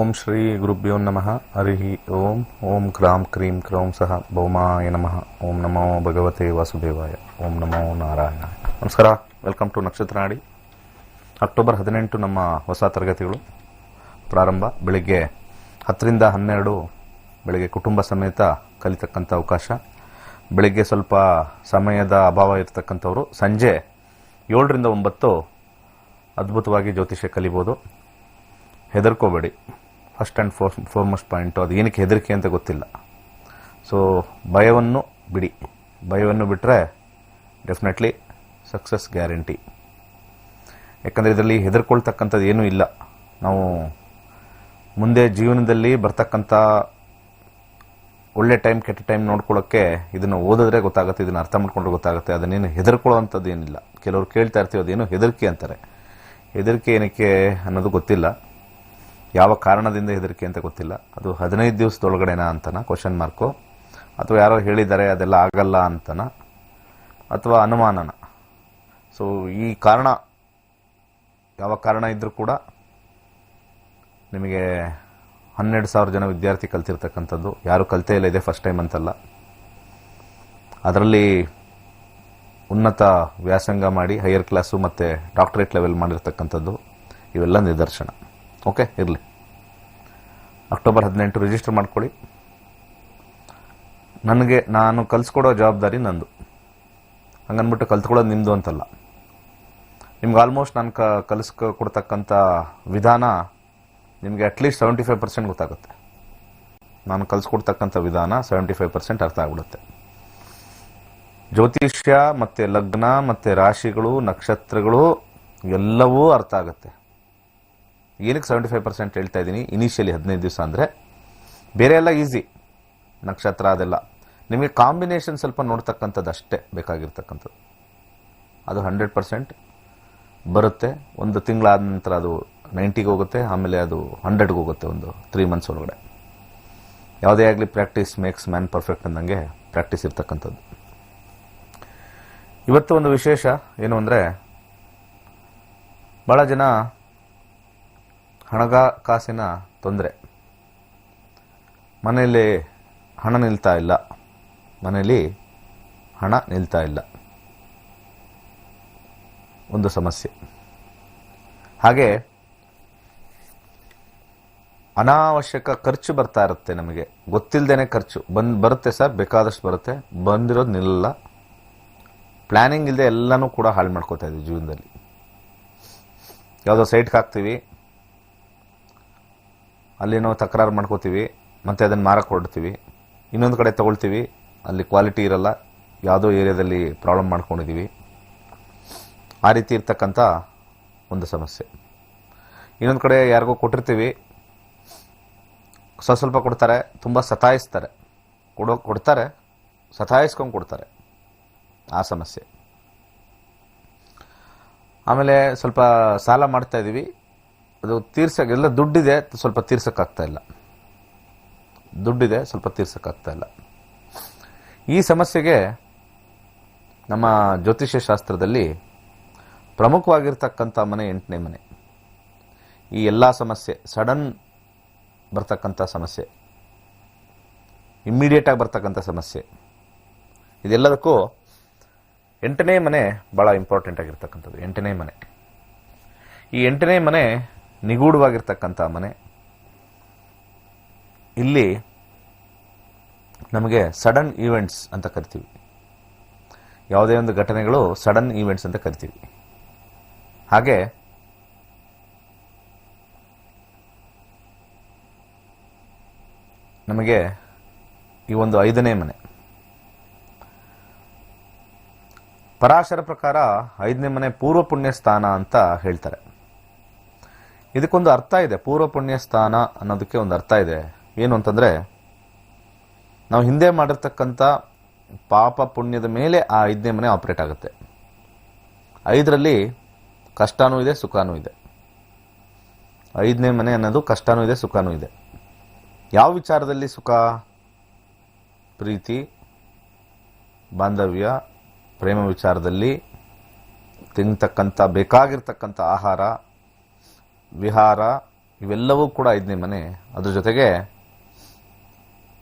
ಓಂ ಶ್ರೀ ಗುರುಭ್ಯೋ ನಮಃ. ಹರಿ ಓಂ. ಓಂ ಕ್ರಾಂ ಕ್ರೀಂ ಕ್ರೌಂ ಸಹ ಭೌಮಾಯ ನಮಃ. ಓಂ ನಮೋ ಭಗವತೆ ವಾಸುದೇವಾಯ. ಓಂ ನಮೋ ನಾರಾಯಣ. ನಮಸ್ಕಾರ. ವೆಲ್ಕಮ್ ಟು ನಕ್ಷತ್ರ ನಾಡಿ. ಅಕ್ಟೋಬರ್ 18 ನಮ್ಮ ಹೊಸ ತರಗತಿಗಳು ಪ್ರಾರಂಭ. ಬೆಳಿಗ್ಗೆ 10ರಿಂದ 12 ಬೆಳಿಗ್ಗೆ ಕುಟುಂಬ ಸಮೇತ ಕಲಿತಕ್ಕಂಥ ಅವಕಾಶ. ಬೆಳಿಗ್ಗೆ ಸ್ವಲ್ಪ ಸಮಯದ ಅಭಾವ ಇರತಕ್ಕಂಥವ್ರು ಸಂಜೆ 7ರಿಂದ 9 ಅದ್ಭುತವಾಗಿ ಜ್ಯೋತಿಷ್ಯ ಕಲಿಬೋದು. ಹೆದರ್ಕೋಬೇಡಿ. ಫಸ್ಟ್ ಆ್ಯಂಡ್ ಫಾರ್ಮೋಸ್ಟ್ ಪಾಯಿಂಟು, ಅದು ಏನಕ್ಕೆ ಹೆದರಿಕೆ ಅಂತ ಗೊತ್ತಿಲ್ಲ. ಸೊ ಭಯವನ್ನು ಬಿಡಿ. ಭಯವನ್ನು ಬಿಟ್ಟರೆ ಡೆಫಿನೆಟ್ಲಿ ಸಕ್ಸಸ್ ಗ್ಯಾರಂಟಿ. ಯಾಕಂದರೆ ಇದರಲ್ಲಿ ಹೆದರ್ಕೊಳ್ತಕ್ಕಂಥದ್ದು ಏನೂ ಇಲ್ಲ. ನಾವು ಮುಂದೆ ಜೀವನದಲ್ಲಿ ಬರ್ತಕ್ಕಂಥ ಒಳ್ಳೆ ಟೈಮ್ ಕೆಟ್ಟ ಟೈಮ್ ನೋಡ್ಕೊಳ್ಳೋಕ್ಕೆ ಇದನ್ನು ಓದಿದ್ರೆ ಗೊತ್ತಾಗುತ್ತೆ, ಇದನ್ನು ಅರ್ಥ ಮಾಡ್ಕೊಂಡ್ರೆ ಗೊತ್ತಾಗುತ್ತೆ. ಅದನ್ನೇನು ಹೆದರ್ಕೊಳ್ಳೋವಂಥದ್ದು ಏನಿಲ್ಲ. ಕೆಲವರು ಕೇಳ್ತಾ ಇರ್ತೀವಿ ಅದೇನು ಹೆದರಿಕೆ ಅಂತಾರೆ. ಹೆದರಿಕೆ ಏನಕ್ಕೆ ಅನ್ನೋದು ಗೊತ್ತಿಲ್ಲ. ಯಾವ ಕಾರಣದಿಂದ ಹೆದರಿಕೆ ಅಂತ ಗೊತ್ತಿಲ್ಲ. ಅದು 15 ದಿವಸದೊಳಗಡೆನಾ ಅಂತನ ಕ್ವಶನ್ ಮಾರ್ಕು, ಅಥವಾ ಯಾರೋ ಹೇಳಿದ್ದಾರೆ ಅದೆಲ್ಲ ಆಗಲ್ಲ ಅಂತನ, ಅಥವಾ ಅನುಮಾನನ. ಸೊ ಈ ಕಾರಣ ಯಾವ ಕಾರಣ ಇದ್ದರೂ ಕೂಡ ನಿಮಗೆ 12,000 ಜನ ವಿದ್ಯಾರ್ಥಿ ಕಲ್ತಿರ್ತಕ್ಕಂಥದ್ದು. ಯಾರು ಕಲ್ತೇ ಇಲ್ಲ, ಇದೆ ಫಸ್ಟ್ ಟೈಮ್ ಅಂತಲ್ಲ. ಅದರಲ್ಲಿ ಉನ್ನತ ವ್ಯಾಸಂಗ ಮಾಡಿ ಹೈಯರ್ ಕ್ಲಾಸು ಮತ್ತು ಡಾಕ್ಟರೇಟ್ ಲೆವೆಲ್ ಮಾಡಿರ್ತಕ್ಕಂಥದ್ದು ಇವೆಲ್ಲ ನಿದರ್ಶನ. ಓಕೆ, ಇರಲಿ. ಅಕ್ಟೋಬರ್ 18 ರಿಜಿಸ್ಟರ್ ಮಾಡ್ಕೊಳ್ಳಿ. ನಾನು ಕಲಿಸ್ಕೊಡೋ ಜವಾಬ್ದಾರಿ ನಂದು. ಹಂಗನ್ಬಿಟ್ಟು ಕಲ್ತ್ಕೊಳ್ಳೋದು ನಿಮ್ಮದು ಅಂತಲ್ಲ. ನಿಮ್ಗೆ ಆಲ್ಮೋಸ್ಟ್ ನಾನು ಕಲಿಸ್ಕೊಡ್ತಕ್ಕಂಥ ವಿಧಾನ ನಿಮಗೆ ಅಟ್ಲೀಸ್ಟ್ 75% ಗೊತ್ತಾಗುತ್ತೆ. ನಾನು ಕಲಿಸ್ಕೊಡ್ತಕ್ಕಂಥ ವಿಧಾನ 75% ಅರ್ಥ ಆಗ್ಬಿಡುತ್ತೆ. ಜ್ಯೋತಿಷ್ಯ ಮತ್ತು ಲಗ್ನ ಮತ್ತು ರಾಶಿಗಳು ನಕ್ಷತ್ರಗಳು ಎಲ್ಲವೂ ಅರ್ಥ ಆಗುತ್ತೆ. ಏನಕ್ಕೆ 75% ಹೇಳ್ತಾ ಇದ್ದೀನಿ, ಇನಿಷಿಯಲಿ 15 ದಿವಸ ಅಂದರೆ. ಬೇರೆ ಎಲ್ಲ ಈಸಿ, ನಕ್ಷತ್ರ ಅದೆಲ್ಲ ನಿಮಗೆ ಕಾಂಬಿನೇಷನ್ ಸ್ವಲ್ಪ ನೋಡ್ತಕ್ಕಂಥದ್ದು ಅಷ್ಟೇ ಬೇಕಾಗಿರ್ತಕ್ಕಂಥದ್ದು. ಅದು 100% ಬರುತ್ತೆ. ಒಂದು ತಿಂಗಳಾದ ನಂತರ ಅದು 90ಗೆ ಹೋಗುತ್ತೆ, ಆಮೇಲೆ ಅದು 100ಗೆ ಹೋಗುತ್ತೆ ಒಂದು 3 ಮಂತ್ಸ್ ಒಳಗಡೆ. ಯಾವುದೇ ಆಗಲಿ ಪ್ರಾಕ್ಟೀಸ್ ಮೇಕ್ಸ್ ಮ್ಯಾನ್ ಪರ್ಫೆಕ್ಟ್ ಅಂದಂಗೆ ಪ್ರಾಕ್ಟೀಸ್ ಇರ್ತಕ್ಕಂಥದ್ದು. ಇವತ್ತು ಒಂದು ವಿಶೇಷ ಏನು ಅಂದರೆ, ಭಾಳ ಜನ ಹಣಕಾಸಿನ ತೊಂದರೆ. ಮನೆಯಲ್ಲಿ ಹಣ ನಿಲ್ತಾ ಇಲ್ಲ, ಮನೆಯಲ್ಲಿ ಹಣ ನಿಲ್ತಾ ಇಲ್ಲ, ಒಂದು ಸಮಸ್ಯೆ. ಹಾಗೆ ಅನಾವಶ್ಯಕ ಖರ್ಚು ಬರ್ತಾ ಇರುತ್ತೆ. ನಮಗೆ ಗೊತ್ತಿಲ್ಲದೇನೆ ಖರ್ಚು ಬರುತ್ತೆ ಸರ್, ಬೇಕಾದಷ್ಟು ಬರುತ್ತೆ, ಬಂದಿರೋದು ನಿಲ್ಲ. ಪ್ಲ್ಯಾನಿಂಗ್ ಇಲ್ಲದೆ ಎಲ್ಲನೂ ಕೂಡ ಹಾಳು ಮಾಡ್ಕೋತಾ ಇದ್ದೀವಿ ಜೀವನದಲ್ಲಿ. ಯಾವುದೋ ಸೈಟ್ಗೆ ಹಾಕ್ತೀವಿ, ಅಲ್ಲಿನೋ ತಕರಾರು ಮಾಡ್ಕೋತೀವಿ, ಮತ್ತು ಅದನ್ನು ಮಾರಕ್ಕೆ ಹೊರಡ್ತೀವಿ. ಇನ್ನೊಂದು ಕಡೆ ತೊಗೊಳ್ತೀವಿ, ಅಲ್ಲಿ ಕ್ವಾಲಿಟಿ ಇರಲ್ಲ, ಯಾವುದೋ ಏರಿಯಾದಲ್ಲಿ ಪ್ರಾಬ್ಲಮ್ ಮಾಡ್ಕೊಂಡಿದ್ದೀವಿ. ಆ ರೀತಿ ಇರ್ತಕ್ಕಂಥ ಒಂದು ಸಮಸ್ಯೆ. ಇನ್ನೊಂದು ಕಡೆ ಯಾರಿಗೋ ಕೊಟ್ಟಿರ್ತೀವಿ, ಸ್ವಲ್ಪ ಕೊಡ್ತಾರೆ, ತುಂಬ ಸತಾಯಿಸ್ತಾರೆ, ಕೊಡ್ತಾರೆ ಸತಾಯಿಸ್ಕೊಂಡು ಕೊಡ್ತಾರೆ. ಆ ಸಮಸ್ಯೆ. ಆಮೇಲೆ ಸ್ವಲ್ಪ ಸಾಲ ಮಾಡ್ತಾ ಇದ್ದೀವಿ, ಅದು ಎಲ್ಲ ದುಡ್ಡಿದೆ, ಸ್ವಲ್ಪ ತೀರ್ಸೋಕ್ಕಾಗ್ತಾ ಇಲ್ಲ. ದುಡ್ಡಿದೆ, ಸ್ವಲ್ಪ ತೀರ್ಸೋಕ್ಕಾಗ್ತಾ ಇಲ್ಲ. ಈ ಸಮಸ್ಯೆಗೆ ನಮ್ಮ ಜ್ಯೋತಿಷ್ಯ ಶಾಸ್ತ್ರದಲ್ಲಿ ಪ್ರಮುಖವಾಗಿರ್ತಕ್ಕಂಥ ಮನೆ 8ನೇ ಮನೆ. ಈ ಎಲ್ಲ ಸಮಸ್ಯೆ ಸಡನ್ ಬರ್ತಕ್ಕಂಥ ಸಮಸ್ಯೆ, ಇಮ್ಮಿಡಿಯೇಟಾಗಿ ಬರ್ತಕ್ಕಂಥ ಸಮಸ್ಯೆ, ಇದೆಲ್ಲದಕ್ಕೂ 8ನೇ ಮನೆ ಭಾಳ ಇಂಪಾರ್ಟೆಂಟ್ ಆಗಿರ್ತಕ್ಕಂಥದ್ದು. 8ನೇ ಮನೆ, ಈ 8ನೇ ಮನೆ ನಿಗೂಢವಾಗಿರ್ತಕ್ಕಂಥ ಮನೆ. ಇಲ್ಲಿ ನಮಗೆ ಸಡನ್ ಈವೆಂಟ್ಸ್ ಅಂತ ಕರಿತೀವಿ. ಯಾವುದೇ ಒಂದು ಘಟನೆಗಳು ಸಡನ್ ಈವೆಂಟ್ಸ್ ಅಂತ ಕರಿತೀವಿ. ಹಾಗೆ ನಮಗೆ ಈ ಒಂದು 5ನೇ ಮನೆ, ಪರಾಶರ ಪ್ರಕಾರ 5ನೇ ಮನೆ ಪೂರ್ವ ಪುಣ್ಯ ಸ್ಥಾನ ಅಂತ ಹೇಳ್ತಾರೆ. ಇದಕ್ಕೊಂದು ಅರ್ಥ ಇದೆ. ಪೂರ್ವ ಪುಣ್ಯ ಸ್ಥಾನ ಅನ್ನೋದಕ್ಕೆ ಒಂದು ಅರ್ಥ ಇದೆ. ಏನು ಅಂತಂದರೆ, ನಾವು ಹಿಂದೆ ಮಾಡಿರ್ತಕ್ಕಂಥ ಪಾಪ ಪುಣ್ಯದ ಮೇಲೆ ಆ 5ನೇ ಮನೆ ಆಪರೇಟ್ ಆಗುತ್ತೆ. 5ರಲ್ಲಿ ಕಷ್ಟನೂ ಇದೆ, ಸುಖನೂ ಇದೆ. 5ನೇ ಮನೆ ಅನ್ನೋದು ಕಷ್ಟನೂ ಇದೆ, ಸುಖನೂ ಇದೆ. ಯಾವ ವಿಚಾರದಲ್ಲಿ ಸುಖ? ಪ್ರೀತಿ, ಬಾಂಧವ್ಯ, ಪ್ರೇಮ ವಿಚಾರದಲ್ಲಿ ತಿಂತಕ್ಕಂಥ ಬೇಕಾಗಿರ್ತಕ್ಕಂಥ ಆಹಾರ, ವಿಹಾರ, ಇವೆಲ್ಲವೂ ಕೂಡ 5ನೇ ಮನೆ. ಅದ್ರ ಜೊತೆಗೆ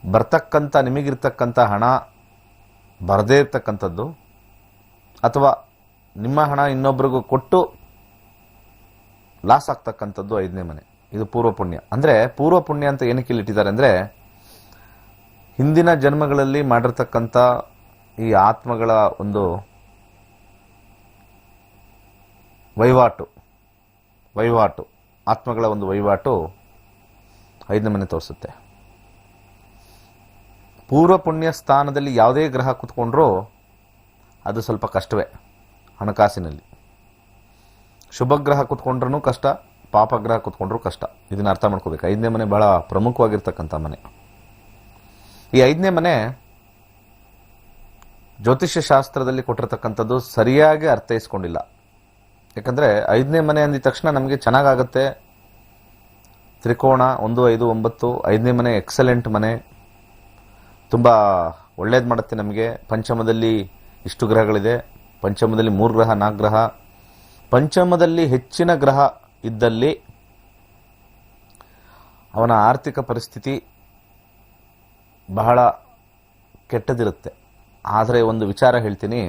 ಬರ್ತಕ್ಕಂಥ ನಿಮಗಿರ್ತಕ್ಕಂಥ ಹಣ ಬರದೇ ಇರ್ತಕ್ಕಂಥದ್ದು, ಅಥವಾ ನಿಮ್ಮ ಹಣ ಇನ್ನೊಬ್ರಿಗೂ ಕೊಟ್ಟು ಲಾಸ್ ಆಗ್ತಕ್ಕಂಥದ್ದು 5ನೇ ಮನೆ. ಇದು ಪೂರ್ವ ಪುಣ್ಯ. ಅಂದರೆ ಪೂರ್ವ ಪುಣ್ಯ ಅಂತ ಏನಕ್ಕೆ ಇಲ್ಲಿ ಇಟ್ಟಿದ್ದಾರೆ ಅಂದರೆ, ಹಿಂದಿನ ಜನ್ಮಗಳಲ್ಲಿ ಮಾಡಿರ್ತಕ್ಕಂಥ ಈ ಆತ್ಮಗಳ ಒಂದು ವಹಿವಾಟು ಆತ್ಮಗಳ ಒಂದು ವಹಿವಾಟು 5ನೇ ಮನೆ ತೋರಿಸುತ್ತೆ. ಪೂರ್ವ ಪುಣ್ಯ ಸ್ಥಾನದಲ್ಲಿ ಯಾವುದೇ ಗ್ರಹ ಕೂತ್ಕೊಂಡ್ರೂ ಅದು ಸ್ವಲ್ಪ ಕಷ್ಟವೇ ಹಣಕಾಸಿನಲ್ಲಿ. ಶುಭ ಗ್ರಹ ಕೂತ್ಕೊಂಡ್ರೂ ಕಷ್ಟ, ಪಾಪಗ್ರಹ ಕೂತ್ಕೊಂಡ್ರೂ ಕಷ್ಟ. ಇದನ್ನ ಅರ್ಥ ಮಾಡ್ಕೋಬೇಕು. 5ನೇ ಮನೆ ಬಹಳ ಪ್ರಮುಖವಾಗಿರ್ತಕ್ಕಂಥ ಮನೆ. ಈ 5ನೇ ಮನೆ ಜ್ಯೋತಿಷ್ಯ ಶಾಸ್ತ್ರದಲ್ಲಿ ಕೊಟ್ಟಿರ್ತಕ್ಕಂಥದ್ದು ಸರಿಯಾಗಿ ಅರ್ಥೈಸ್ಕೊಂಡಿಲ್ಲ. ಯಾಕಂದರೆ 5ನೇ ಮನೆ ಅಂದಿದ ತಕ್ಷಣ ನಮಗೆ ಚೆನ್ನಾಗಾಗತ್ತೆ. ತ್ರಿಕೋಣ 1, 5, 9, 5ನೇ ಮನೆ ಎಕ್ಸಲೆಂಟ್ ಮನೆ, ತುಂಬ ಒಳ್ಳೇದು ಮಾಡುತ್ತೆ ನಮಗೆ. ಪಂಚಮದಲ್ಲಿ ಇಷ್ಟು ಗ್ರಹಗಳಿದೆ, ಪಂಚಮದಲ್ಲಿ 3 ಗ್ರಹ 4 ಗ್ರಹ. ಪಂಚಮದಲ್ಲಿ ಹೆಚ್ಚಿನ ಗ್ರಹ ಇದ್ದಲ್ಲಿ ಅವನ ಆರ್ಥಿಕ ಪರಿಸ್ಥಿತಿ ಬಹಳ ಕೆಟ್ಟದಿರುತ್ತೆ. ಆದರೆ ಒಂದು ವಿಚಾರ ಹೇಳ್ತೀನಿ,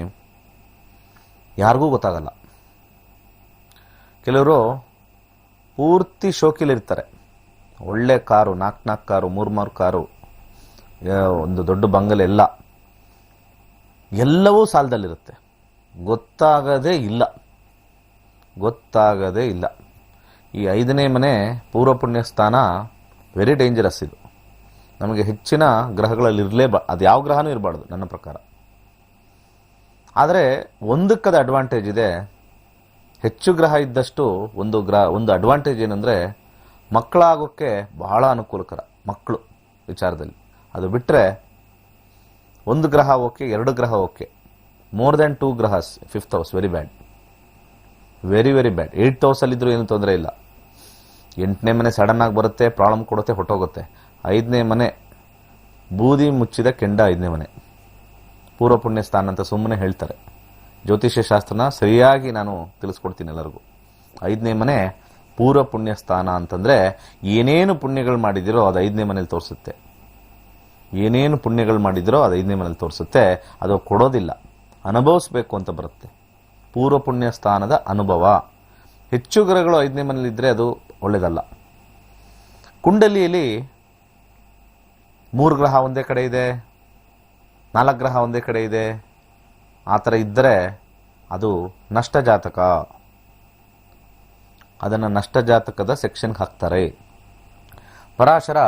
ಯಾರಿಗೂ ಗೊತ್ತಾಗಲ್ಲ. ಕೆಲವರು ಪೂರ್ತಿ ಶೋಕಿಲಿರ್ತಾರೆ. ಒಳ್ಳೆ ಕಾರು, 4 ಕಾರು, 3 ಕಾರು, ಒಂದು ದೊಡ್ಡ ಬಂಗಲೆ, ಎಲ್ಲವೂ ಸಾಲದಲ್ಲಿರುತ್ತೆ. ಗೊತ್ತಾಗದೇ ಇಲ್ಲ. ಈ 5ನೇ ಮನೆ ಪೂರ್ವ ಪುಣ್ಯ ಸ್ಥಾನ ವೆರಿ ಡೇಂಜರಸ್. ಇದು ನಮಗೆ ಹೆಚ್ಚಿನ ಗ್ರಹಗಳಲ್ಲಿ ಅದು ಯಾವ ಗ್ರಹನೂ ಇರಬಾರ್ದು ನನ್ನ ಪ್ರಕಾರ. ಆದರೆ ಒಂದಕ್ಕದ ಅಡ್ವಾಂಟೇಜ್ ಇದೆ. ಹೆಚ್ಚು ಗ್ರಹ ಇದ್ದಷ್ಟು ಒಂದು ಅಡ್ವಾಂಟೇಜ್ ಏನಂದರೆ, ಮಕ್ಕಳಾಗೋಕ್ಕೆ ಬಹಳ ಅನುಕೂಲಕರ. ಮಕ್ಕಳು ವಿಚಾರದಲ್ಲಿ ಅದು ಬಿಟ್ಟರೆ 1 ಗ್ರಹ ಓಕೆ, 2 ಗ್ರಹ okay. More than 2 ಗ್ರಹಸ್ 5th house very bad, very very bad. 8th ಹೌಸಲ್ಲಿದ್ದರೂ ಏನೂ ತೊಂದರೆ ಇಲ್ಲ. 8ನೇ ಮನೆ ಸಡನ್ ಆಗಿ ಬರುತ್ತೆ, ಪ್ರಾಬ್ಲಮ್ ಕೊಡುತ್ತೆ, ಹೊಟ್ಟೋಗುತ್ತೆ. 5ನೇ ಮನೆ ಬೂದಿ ಮುಚ್ಚಿದ ಕೆಂಡ. 5ನೇ ಮನೆ ಪೂರ್ವ ಪುಣ್ಯ ಸ್ಥಾನ ಅಂತ ಸುಮ್ಮನೆ ಹೇಳ್ತಾರೆ. ಜ್ಯೋತಿಷ್ಯ ಶಾಸ್ತ್ರನ ಸರಿಯಾಗಿ ನಾನು ತಿಳಿಸ್ಕೊಡ್ತೀನಿ ಎಲ್ಲರಿಗೂ. 5ನೇ ಮನೆ ಪೂರ್ವ ಪುಣ್ಯ ಸ್ಥಾನ ಅಂತಂದರೆ ಏನೇನು ಪುಣ್ಯಗಳು ಮಾಡಿದಿರೋ ಅದು 5ನೇ ಮನೇಲಿ ತೋರಿಸುತ್ತೆ. ಏನೇನು ಪುಣ್ಯಗಳು ಮಾಡಿದಿರೋ ಅದು 5ನೇ ಮನೇಲಿ ತೋರಿಸುತ್ತೆ. ಅದು ಕೊಡೋದಿಲ್ಲ, ಅನುಭವಿಸ್ಬೇಕು ಅಂತ ಬರುತ್ತೆ. ಪೂರ್ವ ಪುಣ್ಯ ಸ್ಥಾನದ ಅನುಭವ. ಹೆಚ್ಚು ಗ್ರಹಗಳು 5ನೇ ಮನೇಲಿ ಇದ್ದರೆ ಅದು ಒಳ್ಳೆಯದಲ್ಲ. ಕುಂಡಲಿಯಲ್ಲಿ 3 ಗ್ರಹ ಒಂದೇ ಕಡೆ ಇದೆ, 4 ಗ್ರಹ ಒಂದೇ ಕಡೆ ಇದೆ, ಆ ಥರ ಇದ್ದರೆ ಅದು ನಷ್ಟ ಜಾತಕ. ಅದನ್ನು ನಷ್ಟ ಜಾತಕದ ಸೆಕ್ಷನ್ಗೆ ಹಾಕ್ತಾರೆ. ಪರಾಶರ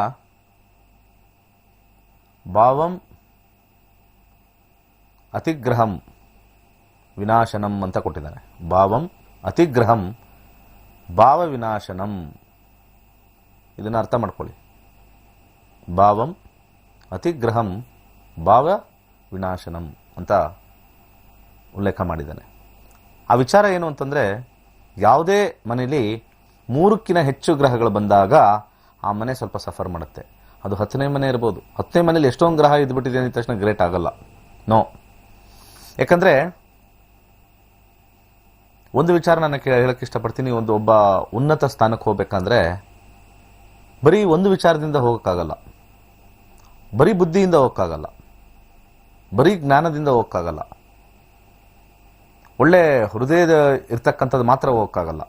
ಭಾವಂ ಅತಿಗ್ರಹಂ ವಿನಾಶನಂ ಅಂತ ಕೊಟ್ಟಿದ್ದಾನೆ. ಭಾವಂ ಅತಿಗ್ರಹಂ ಭಾವ ವಿನಾಶನಂ. ಇದನ್ನು ಅರ್ಥ ಮಾಡ್ಕೊಳ್ಳಿ. ಭಾವಂ ಅತಿಗ್ರಹಂ ಭಾವ ವಿನಾಶನಂ ಅಂತ ಉಲ್ಲೇಖ ಮಾಡಿದ್ದಾನೆ. ಆ ವಿಚಾರ ಏನು ಅಂತಂದರೆ, ಯಾವುದೇ ಮನೆಯಲ್ಲಿ 3ಕ್ಕಿಂತ ಹೆಚ್ಚು ಗ್ರಹಗಳು ಬಂದಾಗ ಆ ಮನೆ ಸ್ವಲ್ಪ ಸಫರ್ ಮಾಡುತ್ತೆ. ಅದು 10ನೇ ಮನೆ ಇರ್ಬೋದು. 10ನೇ ಮನೇಲಿ ಎಷ್ಟೊಂದು ಗ್ರಹ ಇದ್ಬಿಟ್ಟಿದೆ ಅಂದ ತಕ್ಷಣ ಗ್ರೇಟ್ ಆಗಲ್ಲ. ನೋ. ಯಾಕಂದರೆ ಒಂದು ವಿಚಾರ ನಾನು ಹೇಳಕ್ಕೆ ಇಷ್ಟಪಡ್ತೀನಿ. ಒಬ್ಬ ಉನ್ನತ ಸ್ಥಾನಕ್ಕೆ ಹೋಗ್ಬೇಕಂದ್ರೆ ಬರೀ ಒಂದು ವಿಚಾರದಿಂದ ಹೋಗೋಕ್ಕಾಗಲ್ಲ, ಬರೀ ಬುದ್ಧಿಯಿಂದ ಹೋಗೋಕ್ಕಾಗಲ್ಲ, ಬರೀ ಜ್ಞಾನದಿಂದ ಹೋಗೋಕ್ಕಾಗಲ್ಲ, ಒಳ್ಳೆ ಹೃದಯದ ಇರ್ತಕ್ಕಂಥದ್ದು ಮಾತ್ರ ಹೋಗೋಕ್ಕಾಗಲ್ಲ.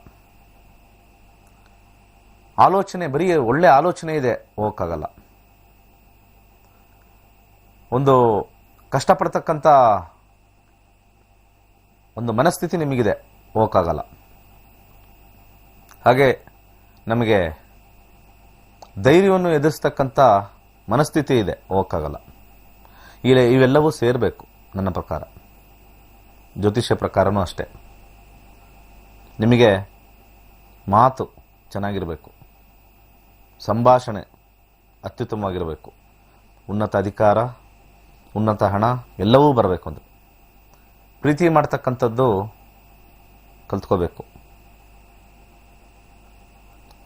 ಆಲೋಚನೆ, ಬರೀ ಒಳ್ಳೆ ಆಲೋಚನೆ ಇದೆ ಹೋಗೋಕ್ಕಾಗಲ್ಲ. ಒಂದು ಕಷ್ಟಪಡ್ತಕ್ಕಂಥ ಒಂದು ಮನಸ್ಥಿತಿ ನಿಮಗಿದೆ, ಹೋಗೋಕ್ಕಾಗಲ್ಲ. ಹಾಗೆ ನಮಗೆ ಧೈರ್ಯವನ್ನು ಎದುರಿಸ್ತಕ್ಕಂಥ ಮನಸ್ಥಿತಿ ಇದೆ, ಹೋಗೋಕ್ಕಾಗಲ್ಲ. ಇವೆಲ್ಲವೂ ಸೇರಬೇಕು ನನ್ನ ಪ್ರಕಾರ. ಜ್ಯೋತಿಷ್ಯ ಪ್ರಕಾರನೂ ಅಷ್ಟೇ. ನಿಮಗೆ ಮಾತು ಚೆನ್ನಾಗಿರಬೇಕು, ಸಂಭಾಷಣೆ ಅತ್ಯುತ್ತಮವಾಗಿರಬೇಕು, ಉನ್ನತ ಅಧಿಕಾರ, ಉನ್ನತ ಹಣ ಎಲ್ಲವೂ ಬರಬೇಕು. ಅಂದರೆ ಪ್ರೀತಿ ಮಾಡ್ತಕ್ಕಂಥದ್ದು ಕಲ್ತ್ಕೋಬೇಕು.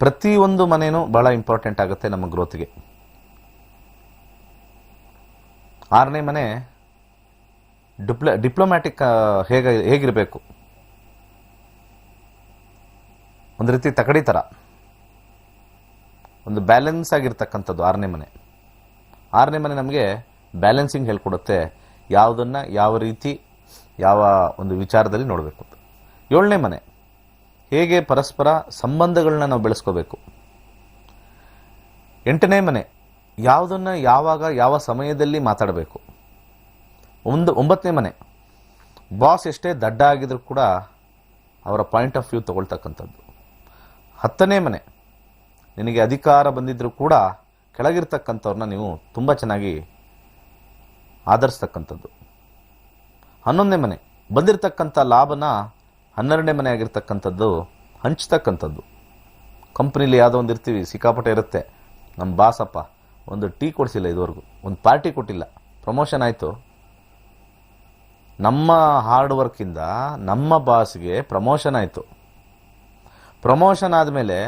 ಪ್ರತಿಯೊಂದು ಮನೆಯೂ ಬಹಳ ಇಂಪಾರ್ಟೆಂಟ್ ಆಗುತ್ತೆ ನಮ್ಮ ಗ್ರೋತ್ಗೆ. 6ನೇ ಮನೆ ಡಿಪ್ಲೊಮ್ಯಾಟಿಕ್ ಹೇಗಿರಬೇಕು, ಒಂದು ರೀತಿ ತಕಡಿ ಥರ. ಒಂದು ಬ್ಯಾಲೆನ್ಸ್ ಆಗಿರ್ತಕ್ಕಂಥದ್ದು 6ನೇ ಮನೆ. 6ನೇ ಮನೆ ನಮಗೆ ಬ್ಯಾಲೆನ್ಸಿಂಗ್ ಹೇಳ್ಕೊಡುತ್ತೆ, ಯಾವುದನ್ನು ಯಾವ ರೀತಿ ಯಾವ ಒಂದು ವಿಚಾರದಲ್ಲಿ ನೋಡಬೇಕು. 7ನೇ ಮನೆ ಹೇಗೆ ಪರಸ್ಪರ ಸಂಬಂಧಗಳನ್ನ ನಾವು ಬೆಳೆಸ್ಕೋಬೇಕು. 8ನೇ ಮನೆ ಯಾವುದನ್ನು ಯಾವಾಗ ಯಾವ ಸಮಯದಲ್ಲಿ ಮಾತಾಡಬೇಕು. 9ನೇ ಮನೆ ಬಾಸ್ ಎಷ್ಟೇ ದಡ್ಡ ಆಗಿದ್ರು ಕೂಡ ಅವರ ಪಾಯಿಂಟ್ ಆಫ್ ವ್ಯೂ ತಗೊಳ್ತಕ್ಕಂಥದ್ದು. 10ನೇ ಮನೆ ನಿನಗೆ ಅಧಿಕಾರ ಬಂದಿದ್ದರೂ ಕೂಡ ಕೆಳಗಿರ್ತಕ್ಕಂಥವ್ರನ್ನ ನೀವು ತುಂಬ ಚೆನ್ನಾಗಿ ಆಧರಿಸ್ತಕ್ಕಂಥದ್ದು. 11ನೇ ಮನೆ ಬಂದಿರತಕ್ಕಂಥ ಲಾಭನ 12ನೇ ಮನೆ ಆಗಿರ್ತಕ್ಕಂಥದ್ದು ಹಂಚ್ತಕ್ಕಂಥದ್ದು. ಕಂಪ್ನಿಲಿ ಯಾವುದೋ ಒಂದು ಇರ್ತೀವಿ, ಸಿಕ್ಕಾಪಟ್ಟೆ ಇರುತ್ತೆ, ನಮ್ಮ ಬಾಸಪ್ಪ ಒಂದು ಟೀ ಕೊಡಿಸಿಲ್ಲ, ಇದುವರೆಗೂ ಒಂದು ಪಾರ್ಟಿ ಕೊಟ್ಟಿಲ್ಲ, ಪ್ರಮೋಷನ್ ಆಯಿತು. ನಮ್ಮ ಹಾರ್ಡ್ ವರ್ಕಿಂದ ನಮ್ಮ ಬಾಸ್ಗೆ ಪ್ರಮೋಷನ್ ಆಯಿತು. ಪ್ರಮೋಷನ್ ಆದಮೇಲೆ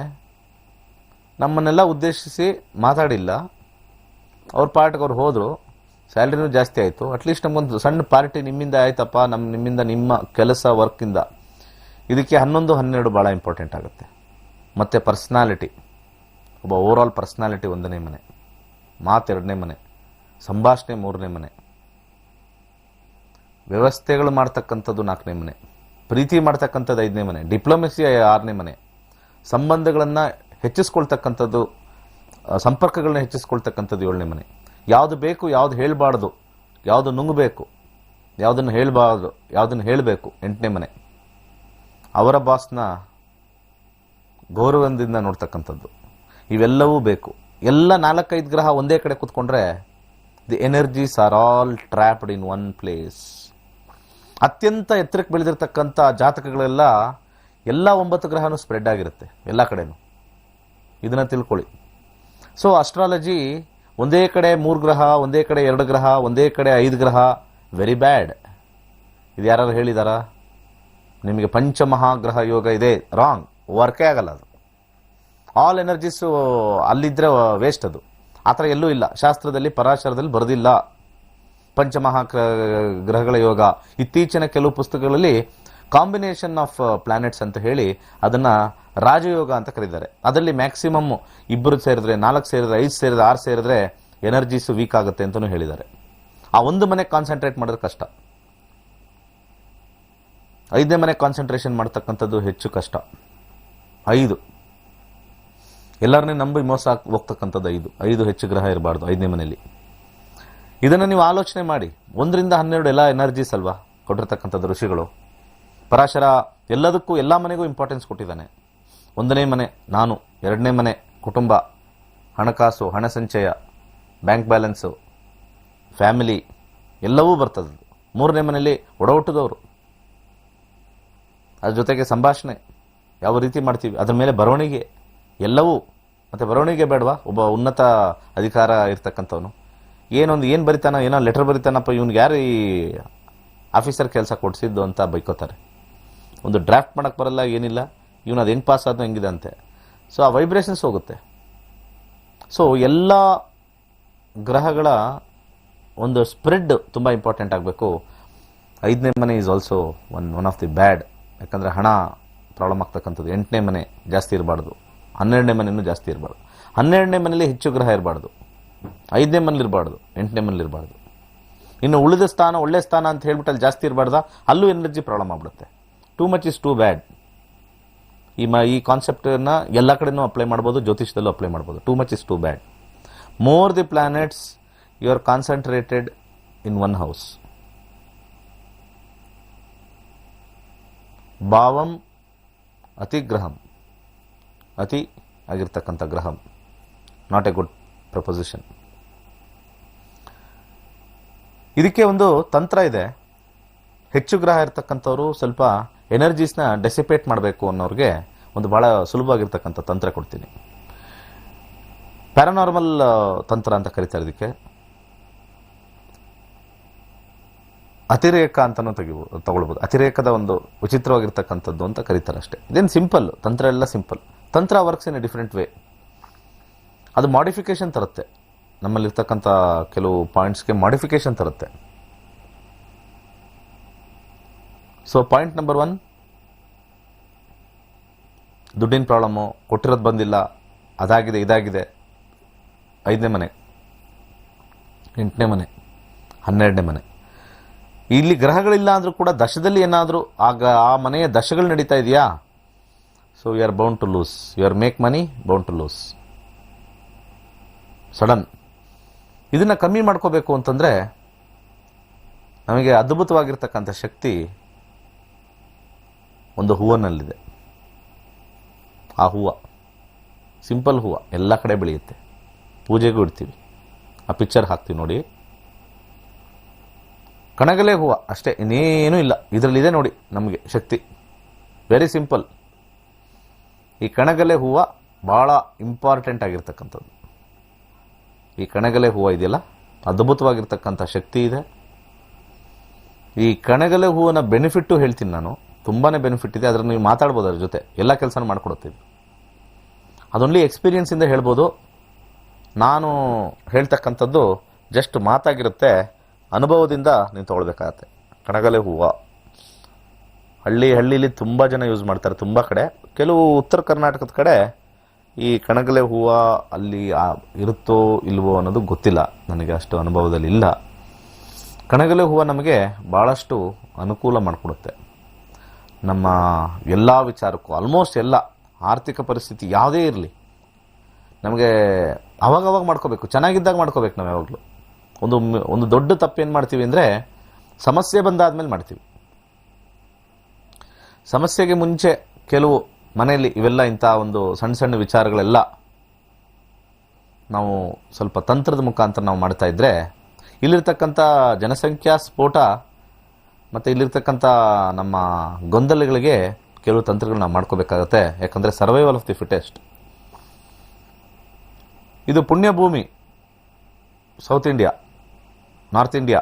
ನಮ್ಮನ್ನೆಲ್ಲ ಉದ್ದೇಶಿಸಿ ಮಾತಾಡಿಲ್ಲ, ಅವ್ರ ಪಾರ್ಟಿಗೆ ಅವ್ರು ಹೋದರು, ಸ್ಯಾಲ್ರಿನೂ ಜಾಸ್ತಿ ಆಯಿತು. ಅಟ್ಲೀಸ್ಟ್ ನಮಗೊಂದು ಸಣ್ಣ ಪಾರ್ಟಿ ನಿಮ್ಮಿಂದ ಆಯ್ತಪ್ಪ, ನಿಮ್ಮಿಂದ ನಿಮ್ಮ ಕೆಲಸ ವರ್ಕಿಂದ. ಇದಕ್ಕೆ 11, 12 ಭಾಳ ಇಂಪಾರ್ಟೆಂಟ್ ಆಗುತ್ತೆ. ಮತ್ತು ಪರ್ಸ್ನಾಲಿಟಿ, ಒಬ್ಬ ಓವರಾಲ್ ಪರ್ಸ್ನಾಲಿಟಿ 1ನೇ ಮನೆ, ಮಾತು 2ನೇ ಮನೆ, ಸಂಭಾಷಣೆ 3ನೇ ಮನೆ, ವ್ಯವಸ್ಥೆಗಳು ಮಾಡ್ತಕ್ಕಂಥದ್ದು 4ನೇ ಮನೆ, ಪ್ರೀತಿ ಮಾಡ್ತಕ್ಕಂಥದ್ದು 5ನೇ ಮನೆ, ಡಿಪ್ಲೊಮೆಸಿ 6ನೇ ಮನೆ, ಸಂಬಂಧಗಳನ್ನು ಹೆಚ್ಚಿಸ್ಕೊಳ್ತಕ್ಕಂಥದ್ದು, ಸಂಪರ್ಕಗಳನ್ನ ಹೆಚ್ಚಿಸ್ಕೊಳ್ತಕ್ಕಂಥದ್ದು 7ನೇ ಮನೆ. ಯಾವುದು ಬೇಕು, ಯಾವುದು ಹೇಳಬಾರ್ದು, ಯಾವುದು ನುಂಗಬೇಕು, ಯಾವುದನ್ನು ಹೇಳಬಾರ್ದು, ಯಾವುದನ್ನು ಹೇಳಬೇಕು 8ನೇ ಮನೆ. ಅವರ ಬಾಸ್ನ ಗೌರವದಿಂದ ನೋಡ್ತಕ್ಕಂಥದ್ದು, ಇವೆಲ್ಲವೂ ಬೇಕು. ಎಲ್ಲ 4-5 ಗ್ರಹ ಒಂದೇ ಕಡೆ ಕೂತ್ಕೊಂಡ್ರೆ the energies are all trapped in one place. ಅತ್ಯಂತ ಎತ್ತರಕ್ಕೆ ಬೆಳೆದಿರ್ತಕ್ಕಂಥ ಜಾತಕಗಳೆಲ್ಲ ಎಲ್ಲ 9 ಗ್ರಹನೂ ಸ್ಪ್ರೆಡ್ ಆಗಿರುತ್ತೆ ಎಲ್ಲ ಕಡೆನೂ. ಇದನ್ನು ತಿಳ್ಕೊಳ್ಳಿ. ಸೊ ಅಸ್ಟ್ರಾಲಜಿ ಒಂದೇ ಕಡೆ 3 ಗ್ರಹ, ಒಂದೇ ಕಡೆ 2 ಗ್ರಹ, ಒಂದೇ ಕಡೆ 5 ಗ್ರಹ, ವೆರಿ ಬ್ಯಾಡ್. ಇದು ಯಾರು ಹೇಳಿದಾರಾ? ನಿಮಗೆ ಪಂಚಮಹಾಗ್ರಹ ಯೋಗ ಇದೆ, ರಾಂಗ್, ವರ್ಕೇ ಆಗಲ್ಲ ಅದು. ಆಲ್ ಎನರ್ಜೀಸು ಅಲ್ಲಿದ್ದರೆ ವೇಸ್ಟ್ ಅದು. ಆ ಥರ ಎಲ್ಲೂ ಇಲ್ಲ, ಶಾಸ್ತ್ರದಲ್ಲಿ ಪರಾಶರದಲ್ಲಿ ಬರೆದಿಲ್ಲ ಗ್ರಹಗಳ ಯೋಗ. ಇತ್ತೀಚಿನ ಕೆಲವು ಪುಸ್ತಕಗಳಲ್ಲಿ ಕಾಂಬಿನೇಷನ್ ಆಫ್ ಪ್ಲಾನೆಟ್ಸ್ ಅಂತ ಹೇಳಿ ಅದನ್ನು ರಾಜಯೋಗ ಅಂತ ಕರೀತಾರೆ. ಅದರಲ್ಲಿ ಮ್ಯಾಕ್ಸಿಮಮ್ 2 ಸೇರಿದ್ರೆ, 4 ಸೇರಿದ್ರೆ, 5 ಸೇರಿದ್ರೆ, 6 ಸೇರಿದ್ರೆ ಎನರ್ಜೀಸು ವೀಕ್ ಆಗುತ್ತೆ ಅಂತಲೂ ಹೇಳಿದ್ದಾರೆ. ಆ ಒಂದು ಮನೆ ಕಾನ್ಸಂಟ್ರೇಟ್ ಮಾಡೋದು ಕಷ್ಟ, 5ನೇ ಮನೆ ಕಾನ್ಸಂಟ್ರೇಷನ್ ಮಾಡ್ತಕ್ಕಂಥದ್ದು ಹೆಚ್ಚು ಕಷ್ಟ. 5 ಎಲ್ಲರನ್ನೇ ನಂಬಿ ಮೋಸ ಹೋಗ್ತಕ್ಕಂಥದ್ದು 5 ಹೆಚ್ಚು ಗ್ರಹ ಇರಬಾರ್ದು 5ನೇ ಮನೆಯಲ್ಲಿ. ಇದನ್ನು ನೀವು ಆಲೋಚನೆ ಮಾಡಿ. 1ರಿಂದ 12 ಎಲ್ಲ ಎನರ್ಜೀಸ್ ಅಲ್ವಾ ಕೊಟ್ಟಿರ್ತಕ್ಕಂಥದ್ದು ಋಷಿಗಳು. ಪರಾಶರ ಎಲ್ಲದಕ್ಕೂ ಎಲ್ಲ ಮನೆಗೂ ಇಂಪಾರ್ಟೆನ್ಸ್ ಕೊಟ್ಟಿದ್ದಾನೆ. 1ನೇ ಮನೆ ನಾನು, 2ನೇ ಮನೆ ಕುಟುಂಬ, ಹಣಕಾಸು, ಹಣ ಸಂಚಯ, ಬ್ಯಾಂಕ್ ಬ್ಯಾಲೆನ್ಸು, ಫ್ಯಾಮಿಲಿ ಎಲ್ಲವೂ ಬರ್ತದೆ. 3ನೇ ಮನೆಯಲ್ಲಿ ಒಡಹುಟ್ಟಿದವರು, ಅದ್ರ ಜೊತೆಗೆ ಸಂಭಾಷಣೆ ಯಾವ ರೀತಿ ಮಾಡ್ತೀವಿ, ಅದ್ರ ಮೇಲೆ ಬರವಣಿಗೆ ಎಲ್ಲವೂ. ಮತ್ತು ಬರವಣಿಗೆ ಬೇಡವಾ? ಒಬ್ಬ ಉನ್ನತ ಅಧಿಕಾರ ಇರ್ತಕ್ಕಂಥವನು ಏನು ಬರಿತಾನೋ, ಏನೋ ಲೆಟರ್ ಬರಿತಾನಪ್ಪ, ಇವ್ನಿಗೆ ಯಾರು ಈ ಆಫೀಸರ್ ಕೆಲಸ ಕೊಡಿಸಿದ್ದು ಅಂತ ಬೈಕೋತಾರೆ. ಒಂದು ಡ್ರಾಫ್ಟ್ ಮಾಡೋಕ್ಕೆ ಬರಲ್ಲ, ಏನಿಲ್ಲ, ಇವನು ಅದು ಹೆಂಗೆ ಪಾಸ್ ಆದ್ನೋ ಹೆಂಗಿದೆ ಅಂತೆ. ಸೊ ಆ ವೈಬ್ರೇಷನ್ಸ್ ಹೋಗುತ್ತೆ. ಸೊ ಎಲ್ಲ ಗ್ರಹಗಳ ಒಂದು ಸ್ಪ್ರೆಡ್ ತುಂಬ ಇಂಪಾರ್ಟೆಂಟ್ ಆಗಬೇಕು. 5ನೇ ಮನೆ is also one of the ಬ್ಯಾಡ್. ಯಾಕಂದರೆ ಹಣ ಪ್ರಾಬ್ಲಮ್ ಆಗ್ತಕ್ಕಂಥದ್ದು. 8ನೇ ಮನೆ ಜಾಸ್ತಿ ಇರಬಾರ್ದು, 12ನೇ ಮನೆಯೂ ಜಾಸ್ತಿ ಇರಬಾರ್ದು. 12ನೇ ಮನೇಲಿ ಹೆಚ್ಚು ಗ್ರಹ ಇರಬಾರ್ದು, 5ನೇ ಮನೇಲಿ ಇರಬಾರ್ದು, 8ನೇ ಮನೇಲಿ ಇರಬಾರ್ದು. ಇನ್ನು ಉಳಿದ ಸ್ಥಾನ ಒಳ್ಳೆ ಸ್ಥಾನ ಅಂತ ಹೇಳ್ಬಿಟ್ಟು ಅಲ್ಲಿ ಜಾಸ್ತಿ ಇರಬಾರ್ದ, ಅಲ್ಲೂ ಎನರ್ಜಿ ಪ್ರಾಬ್ಲಮ್ ಆಗ್ಬಿಡುತ್ತೆ. Too much is too bad. ಈ ಕಾನ್ಸೆಪ್ಟನ್ನು ಎಲ್ಲ ಕಡೆನೂ ಅಪ್ಲೈ ಮಾಡ್ಬೋದು, ಜ್ಯೋತಿಷದಲ್ಲೂ ಅಪ್ಲೈ ಮಾಡ್ಬೋದು. Too much is too bad. More the planets you are concentrated in one house. ಭಾವಂ ಅತಿಗ್ರಹಂ, ಅತಿ ಆಗಿರ್ತಕ್ಕಂಥ ಗ್ರಹಂ, ನಾಟ್ ಎ ಗುಡ್ ಪ್ರಪೋಸಿಷನ್. ಇದಕ್ಕೆ ಒಂದು ತಂತ್ರ ಇದೆ. ಹೆಚ್ಚು ಗ್ರಹ ಇರ್ತಕ್ಕಂಥವ್ರು ಸ್ವಲ್ಪ ಎನರ್ಜೀಸ್ನ ಡೆಸಿಪೇಟ್ ಮಾಡಬೇಕು ಅನ್ನೋರಿಗೆ ಒಂದು ಭಾಳ ಸುಲಭವಾಗಿರ್ತಕ್ಕಂಥ ತಂತ್ರ ಕೊಡ್ತೀನಿ. ಪ್ಯಾರಾನಾರ್ಮಲ್ ತಂತ್ರ ಅಂತ ಕರೀತಾರೆ ಇದಕ್ಕೆ. ಅತಿರೇಕ ಅಂತಲೂ ತಗೊಳ್ಬೋದು. ಅತಿರೇಕದ ಒಂದು ವಿಚಿತ್ರವಾಗಿರ್ತಕ್ಕಂಥದ್ದು ಅಂತ ಕರೀತಾರೆ ಅಷ್ಟೇ. ಇದೇನು ಸಿಂಪಲ್, ತಂತ್ರ ಎಲ್ಲ ಸಿಂಪಲ್. ತಂತ್ರ works in a different way. ಅದು ಮಾಡಿಫಿಕೇಶನ್ ತರುತ್ತೆ, ನಮ್ಮಲ್ಲಿರ್ತಕ್ಕಂಥ ಕೆಲವು ಪಾಯಿಂಟ್ಸ್ಗೆ ಮಾಡಿಫಿಕೇಶನ್ ತರುತ್ತೆ. ಸೊ ಪಾಯಿಂಟ್ ನಂಬರ್ 1, ದುಡ್ಡಿನ ಪ್ರಾಬ್ಲಮ್ಮು, ಕೊಟ್ಟಿರೋದು ಬಂದಿಲ್ಲ, ಅದಾಗಿದೆ ಇದಾಗಿದೆ, 5ನೇ ಮನೆ, 8ನೇ ಮನೆ, 12ನೇ ಮನೆ. ಇಲ್ಲಿ ಗ್ರಹಗಳಿಲ್ಲ ಅಂದರೂ ಕೂಡ ದಶದಲ್ಲಿ ಏನಾದರೂ ಆಗ ಆ ಮನೆಯ ದಶಗಳು ನಡೀತಾ ಇದೆಯಾ, so you are bound to lose, you are make money bound to lose sudden. ಇದನ್ನು ಕಮ್ಮಿ ಮಾಡ್ಕೋಬೇಕು ಅಂತಂದರೆ ನಮಗೆ ಅದ್ಭುತವಾಗಿರ್ತಕ್ಕಂಥ ಶಕ್ತಿ ಒಂದು ಹೂವಿನಲ್ಲಿದೆ. ಆ ಹೂವು ಸಿಂಪಲ್ ಹೂವು, ಎಲ್ಲ ಕಡೆ ಬೆಳೆಯುತ್ತೆ, ಪೂಜೆಗೂ ಇಡ್ತೀವಿ, ಆ ಪಿಕ್ಚರ್ ಹಾಕ್ತೀವಿ ನೋಡಿ, ಕಣಗಲೆ ಹೂವು ಅಷ್ಟೇ, ಇನ್ನೇನೂ ಇಲ್ಲ. ಇದರಲ್ಲಿದೆ ನೋಡಿ ನಮಗೆ ಶಕ್ತಿ, ವೆರಿ ಸಿಂಪಲ್. ಈ ಕಣಗಲೆ ಹೂವು ಭಾಳ ಇಂಪಾರ್ಟೆಂಟ್ ಆಗಿರ್ತಕ್ಕಂಥದ್ದು. ಈ ಕಣಗಲೆ ಹೂವು ಇದೆಯಲ್ಲ, ಅದ್ಭುತವಾಗಿರ್ತಕ್ಕಂಥ ಶಕ್ತಿ ಇದೆ. ಈ ಕಣಗಲೆ ಹೂವಿನ ಬೆನಿಫಿಟ್ಟು ಹೇಳ್ತೀನಿ ನಾನು, ತುಂಬಾ ಬೆನಿಫಿಟ್ ಇದೆ. ಅದನ್ನು ನೀವು ಮಾತಾಡ್ಬೋದು, ಅದ್ರ ಜೊತೆ ಎಲ್ಲ ಕೆಲಸನೂ ಮಾಡಿಕೊಡುತ್ತೀವಿ. ಅದೊಂದು ಎಕ್ಸ್ಪೀರಿಯನ್ಸಿಂದ ಹೇಳ್ಬೋದು. ನಾನು ಹೇಳ್ತಕ್ಕಂಥದ್ದು ಜಸ್ಟ್ ಮಾತಾಗಿರುತ್ತೆ, ಅನುಭವದಿಂದ ನೀವು ತೊಗೊಳ್ಬೇಕಾಗತ್ತೆ. ಕಣಗಲೆ ಹೂವು ಹಳ್ಳಿಲಿ ತುಂಬ ಜನ ಯೂಸ್ ಮಾಡ್ತಾರೆ, ತುಂಬ ಕಡೆ. ಕೆಲವು ಉತ್ತರ ಕರ್ನಾಟಕದ ಕಡೆ ಈ ಕಣಗಲೆ ಹೂವು ಅಲ್ಲಿ ಇರುತ್ತೋ ಇಲ್ವೋ ಅನ್ನೋದು ಗೊತ್ತಿಲ್ಲ, ನನಗೆ ಅಷ್ಟು ಅನುಭವದಲ್ಲಿ ಇಲ್ಲ. ಕಣಗಲೆ ಹೂವು ನಮಗೆ ಭಾಳಷ್ಟು ಅನುಕೂಲ ಮಾಡಿಕೊಡುತ್ತೆ ನಮ್ಮ ಎಲ್ಲ ವಿಚಾರಕ್ಕೂ. ಆಲ್ಮೋಸ್ಟ್ ಎಲ್ಲ ಆರ್ಥಿಕ ಪರಿಸ್ಥಿತಿ ಯಾವುದೇ ಇರಲಿ, ನಮಗೆ ಅವಾಗವಾಗ ಮಾಡ್ಕೋಬೇಕು, ಚೆನ್ನಾಗಿದ್ದಾಗ ಮಾಡ್ಕೋಬೇಕು. ನಾವು ಯಾವಾಗಲೂ ಒಂದು ದೊಡ್ಡ ತಪ್ಪೇನು ಮಾಡ್ತೀವಿ ಅಂದರೆ, ಸಮಸ್ಯೆ ಬಂದಾದ್ಮೇಲೆ ಮಾಡ್ತೀವಿ. ಸಮಸ್ಯೆಗೆ ಮುಂಚೆ ಕೆಲವು ಮನೆಯಲ್ಲಿ ಇವೆಲ್ಲ ಇಂಥ ಒಂದು ಸಣ್ಣ ಸಣ್ಣ ವಿಚಾರಗಳೆಲ್ಲ ನಾವು ಸ್ವಲ್ಪ ತಂತ್ರದ ಮುಖಾಂತರ ನಾವು ಮಾಡ್ತಾ ಇದ್ದರೆ, ಇಲ್ಲಿರ್ತಕ್ಕಂಥ ಜನಸಂಖ್ಯಾ ಸ್ಫೋಟ ಮತ್ತು ಇಲ್ಲಿರ್ತಕ್ಕಂಥ ನಮ್ಮ ಗೊಂದಲಗಳಿಗೆ ಕೆಲವು ತಂತ್ರಗಳು ನಾವು ಮಾಡ್ಕೋಬೇಕಾಗತ್ತೆ. ಯಾಕಂದರೆ ಸರ್ವೈವಲ್ ಆಫ್ ದಿ ಫಿಟೆಸ್ಟ್. ಇದು ಪುಣ್ಯಭೂಮಿ, ಸೌತ್ ಇಂಡಿಯಾ, ನಾರ್ತ್ ಇಂಡಿಯಾ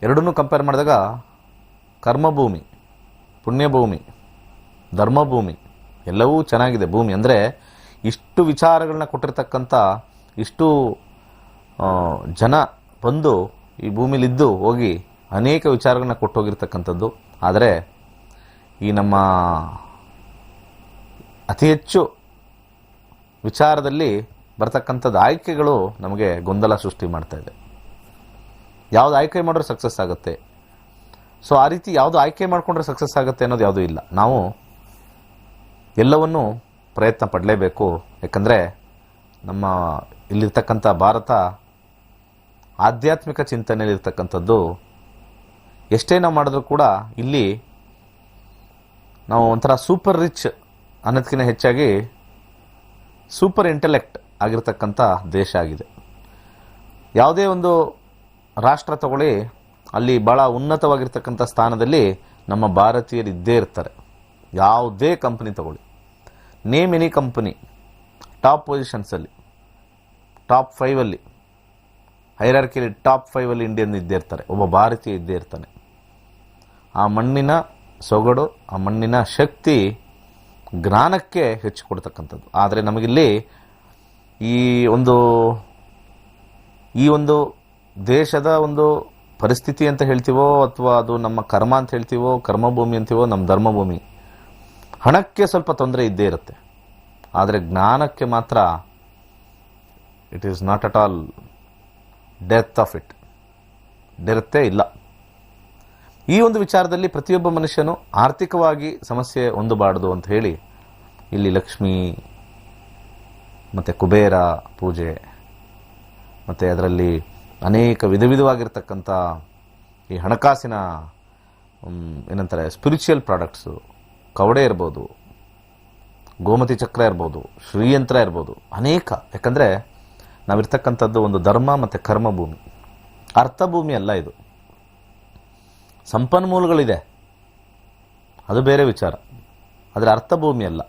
ಎರಡನ್ನೂ ಕಂಪೇರ್ ಮಾಡಿದಾಗ ಕರ್ಮಭೂಮಿ, ಪುಣ್ಯಭೂಮಿ, ಧರ್ಮಭೂಮಿ ಎಲ್ಲವೂ ಚೆನ್ನಾಗಿದೆ ಭೂಮಿ. ಅಂದರೆ ಇಷ್ಟು ವಿಚಾರಗಳನ್ನ ಕೊಟ್ಟಿರ್ತಕ್ಕಂಥ ಇಷ್ಟು ಜನ ಬಂದು ಈ ಭೂಮಿಲಿದ್ದು ಹೋಗಿ ಅನೇಕ ವಿಚಾರಗಳನ್ನ ಕೊಟ್ಟು ಹೋಗಿರ್ತಕ್ಕಂಥದ್ದು. ಆದರೆ ಈ ನಮ್ಮ ಅತಿ ಹೆಚ್ಚು ವಿಚಾರದಲ್ಲಿ ಬರ್ತಕ್ಕಂಥದ್ದು ಆಯ್ಕೆಗಳು ನಮಗೆ ಗೊಂದಲ ಸೃಷ್ಟಿ ಮಾಡ್ತಾ ಇದೆ. ಯಾವುದು ಆಯ್ಕೆ ಮಾಡಿದ್ರೆ ಸಕ್ಸಸ್ ಆಗುತ್ತೆ, ಸೊ ಆ ರೀತಿ ಯಾವುದು ಆಯ್ಕೆ ಮಾಡಿಕೊಂಡ್ರೆ ಸಕ್ಸಸ್ ಆಗುತ್ತೆ ಅನ್ನೋದು ಯಾವುದೂ ಇಲ್ಲ. ನಾವು ಎಲ್ಲವನ್ನೂ ಪ್ರಯತ್ನ ಪಡಲೇಬೇಕು. ಯಾಕಂದರೆ ನಮ್ಮ ಇಲ್ಲಿರ್ತಕ್ಕಂಥ ಭಾರತ ಆಧ್ಯಾತ್ಮಿಕ ಚಿಂತನೆಯಲ್ಲಿರ್ತಕ್ಕಂಥದ್ದು. ಎಷ್ಟೇ ನಾವು ಮಾಡಿದ್ರೂ ಕೂಡ ಇಲ್ಲಿ ನಾವು ಒಂಥರ ಸೂಪರ್ ರಿಚ್ ಅನ್ನೋದಕ್ಕಿಂತ ಹೆಚ್ಚಾಗಿ ಸೂಪರ್ ಇಂಟೆಲೆಕ್ಟ್ ಆಗಿರ್ತಕ್ಕಂಥ ದೇಶ ಆಗಿದೆ. ಯಾವುದೇ ಒಂದು ರಾಷ್ಟ್ರ ತಗೊಳ್ಳಿ, ಅಲ್ಲಿ ಭಾಳ ಉನ್ನತವಾಗಿರ್ತಕ್ಕಂಥ ಸ್ಥಾನದಲ್ಲಿ ನಮ್ಮ ಭಾರತೀಯರು ಇದ್ದೇ ಇರ್ತಾರೆ. ಯಾವುದೇ ಕಂಪ್ನಿ ತಗೊಳ್ಳಿ, ನೇಮ್ ಎನಿ ಕಂಪನಿ, ಟಾಪ್ ಪೊಸಿಷನ್ಸಲ್ಲಿ, ಟಾಪ್ 5ಅಲ್ಲಿ, ಹೈರಾರ್ಕಿಯಲ್ಲಿ ಟಾಪ್ 5ಅಲ್ಲಿ ಇಂಡಿಯನ್ ಇದ್ದೇ ಇರ್ತಾರೆ, ಒಬ್ಬ ಭಾರತೀಯ ಇದ್ದೇ ಇರ್ತಾನೆ. ಆ ಮಣ್ಣಿನ ಸೊಗಡು, ಆ ಮಣ್ಣಿನ ಶಕ್ತಿ ಜ್ಞಾನಕ್ಕೆ ಹೆಚ್ಚು ಕೊಡ್ತಕ್ಕಂಥದ್ದು. ಆದರೆ ನಮಗಿಲ್ಲಿ ಈ ಒಂದು ದೇಶದ ಒಂದು ಪರಿಸ್ಥಿತಿ ಅಂತ ಹೇಳ್ತೀವೋ, ಅಥವಾ ಅದು ನಮ್ಮ ಕರ್ಮ ಅಂತ ಹೇಳ್ತೀವೋ, ಕರ್ಮಭೂಮಿ ಅಂತೀವೋ, ನಮ್ಮ ಧರ್ಮಭೂಮಿ, ಹಣಕ್ಕೆ ಸ್ವಲ್ಪ ತೊಂದರೆ ಇದ್ದೇ ಇರುತ್ತೆ. ಆದರೆ ಜ್ಞಾನಕ್ಕೆ ಮಾತ್ರ it is not at all death of it, ಡೆತ್ತೇ ಇಲ್ಲ. ಈ ಒಂದು ವಿಚಾರದಲ್ಲಿ ಪ್ರತಿಯೊಬ್ಬ ಮನುಷ್ಯನು ಆರ್ಥಿಕವಾಗಿ ಸಮಸ್ಯೆ ಹೊಂದಬಾರ್ದು ಅಂತ ಹೇಳಿ ಇಲ್ಲಿ ಲಕ್ಷ್ಮಿ ಮತ್ತು ಕುಬೇರ ಪೂಜೆ, ಮತ್ತು ಅದರಲ್ಲಿ ಅನೇಕ ವಿಧವಾಗಿರ್ತಕ್ಕಂಥ ಈ ಹಣಕಾಸಿನ ಏನಂತಾರೆ ಸ್ಪಿರಿಚುವಲ್ ಪ್ರಾಡಕ್ಟ್ಸು, ಕವಡೆ ಇರ್ಬೋದು, ಗೋಮತಿ ಚಕ್ರ ಇರ್ಬೋದು, ಶ್ರೀಯಂತ್ರ ಇರ್ಬೋದು, ಅನೇಕ. ಯಾಕಂದರೆ ನಾವಿರ್ತಕ್ಕಂಥದ್ದು ಒಂದು ಧರ್ಮ ಮತ್ತು ಕರ್ಮಭೂಮಿ, ಅರ್ಥಭೂಮಿ ಅಲ್ಲ ಇದು. ಸಂಪನ್ಮೂಲಗಳಿದೆ, ಅದು ಬೇರೆ ವಿಚಾರ, ಆದರೆ ಅರ್ಥಭೂಮಿ ಅಲ್ಲ.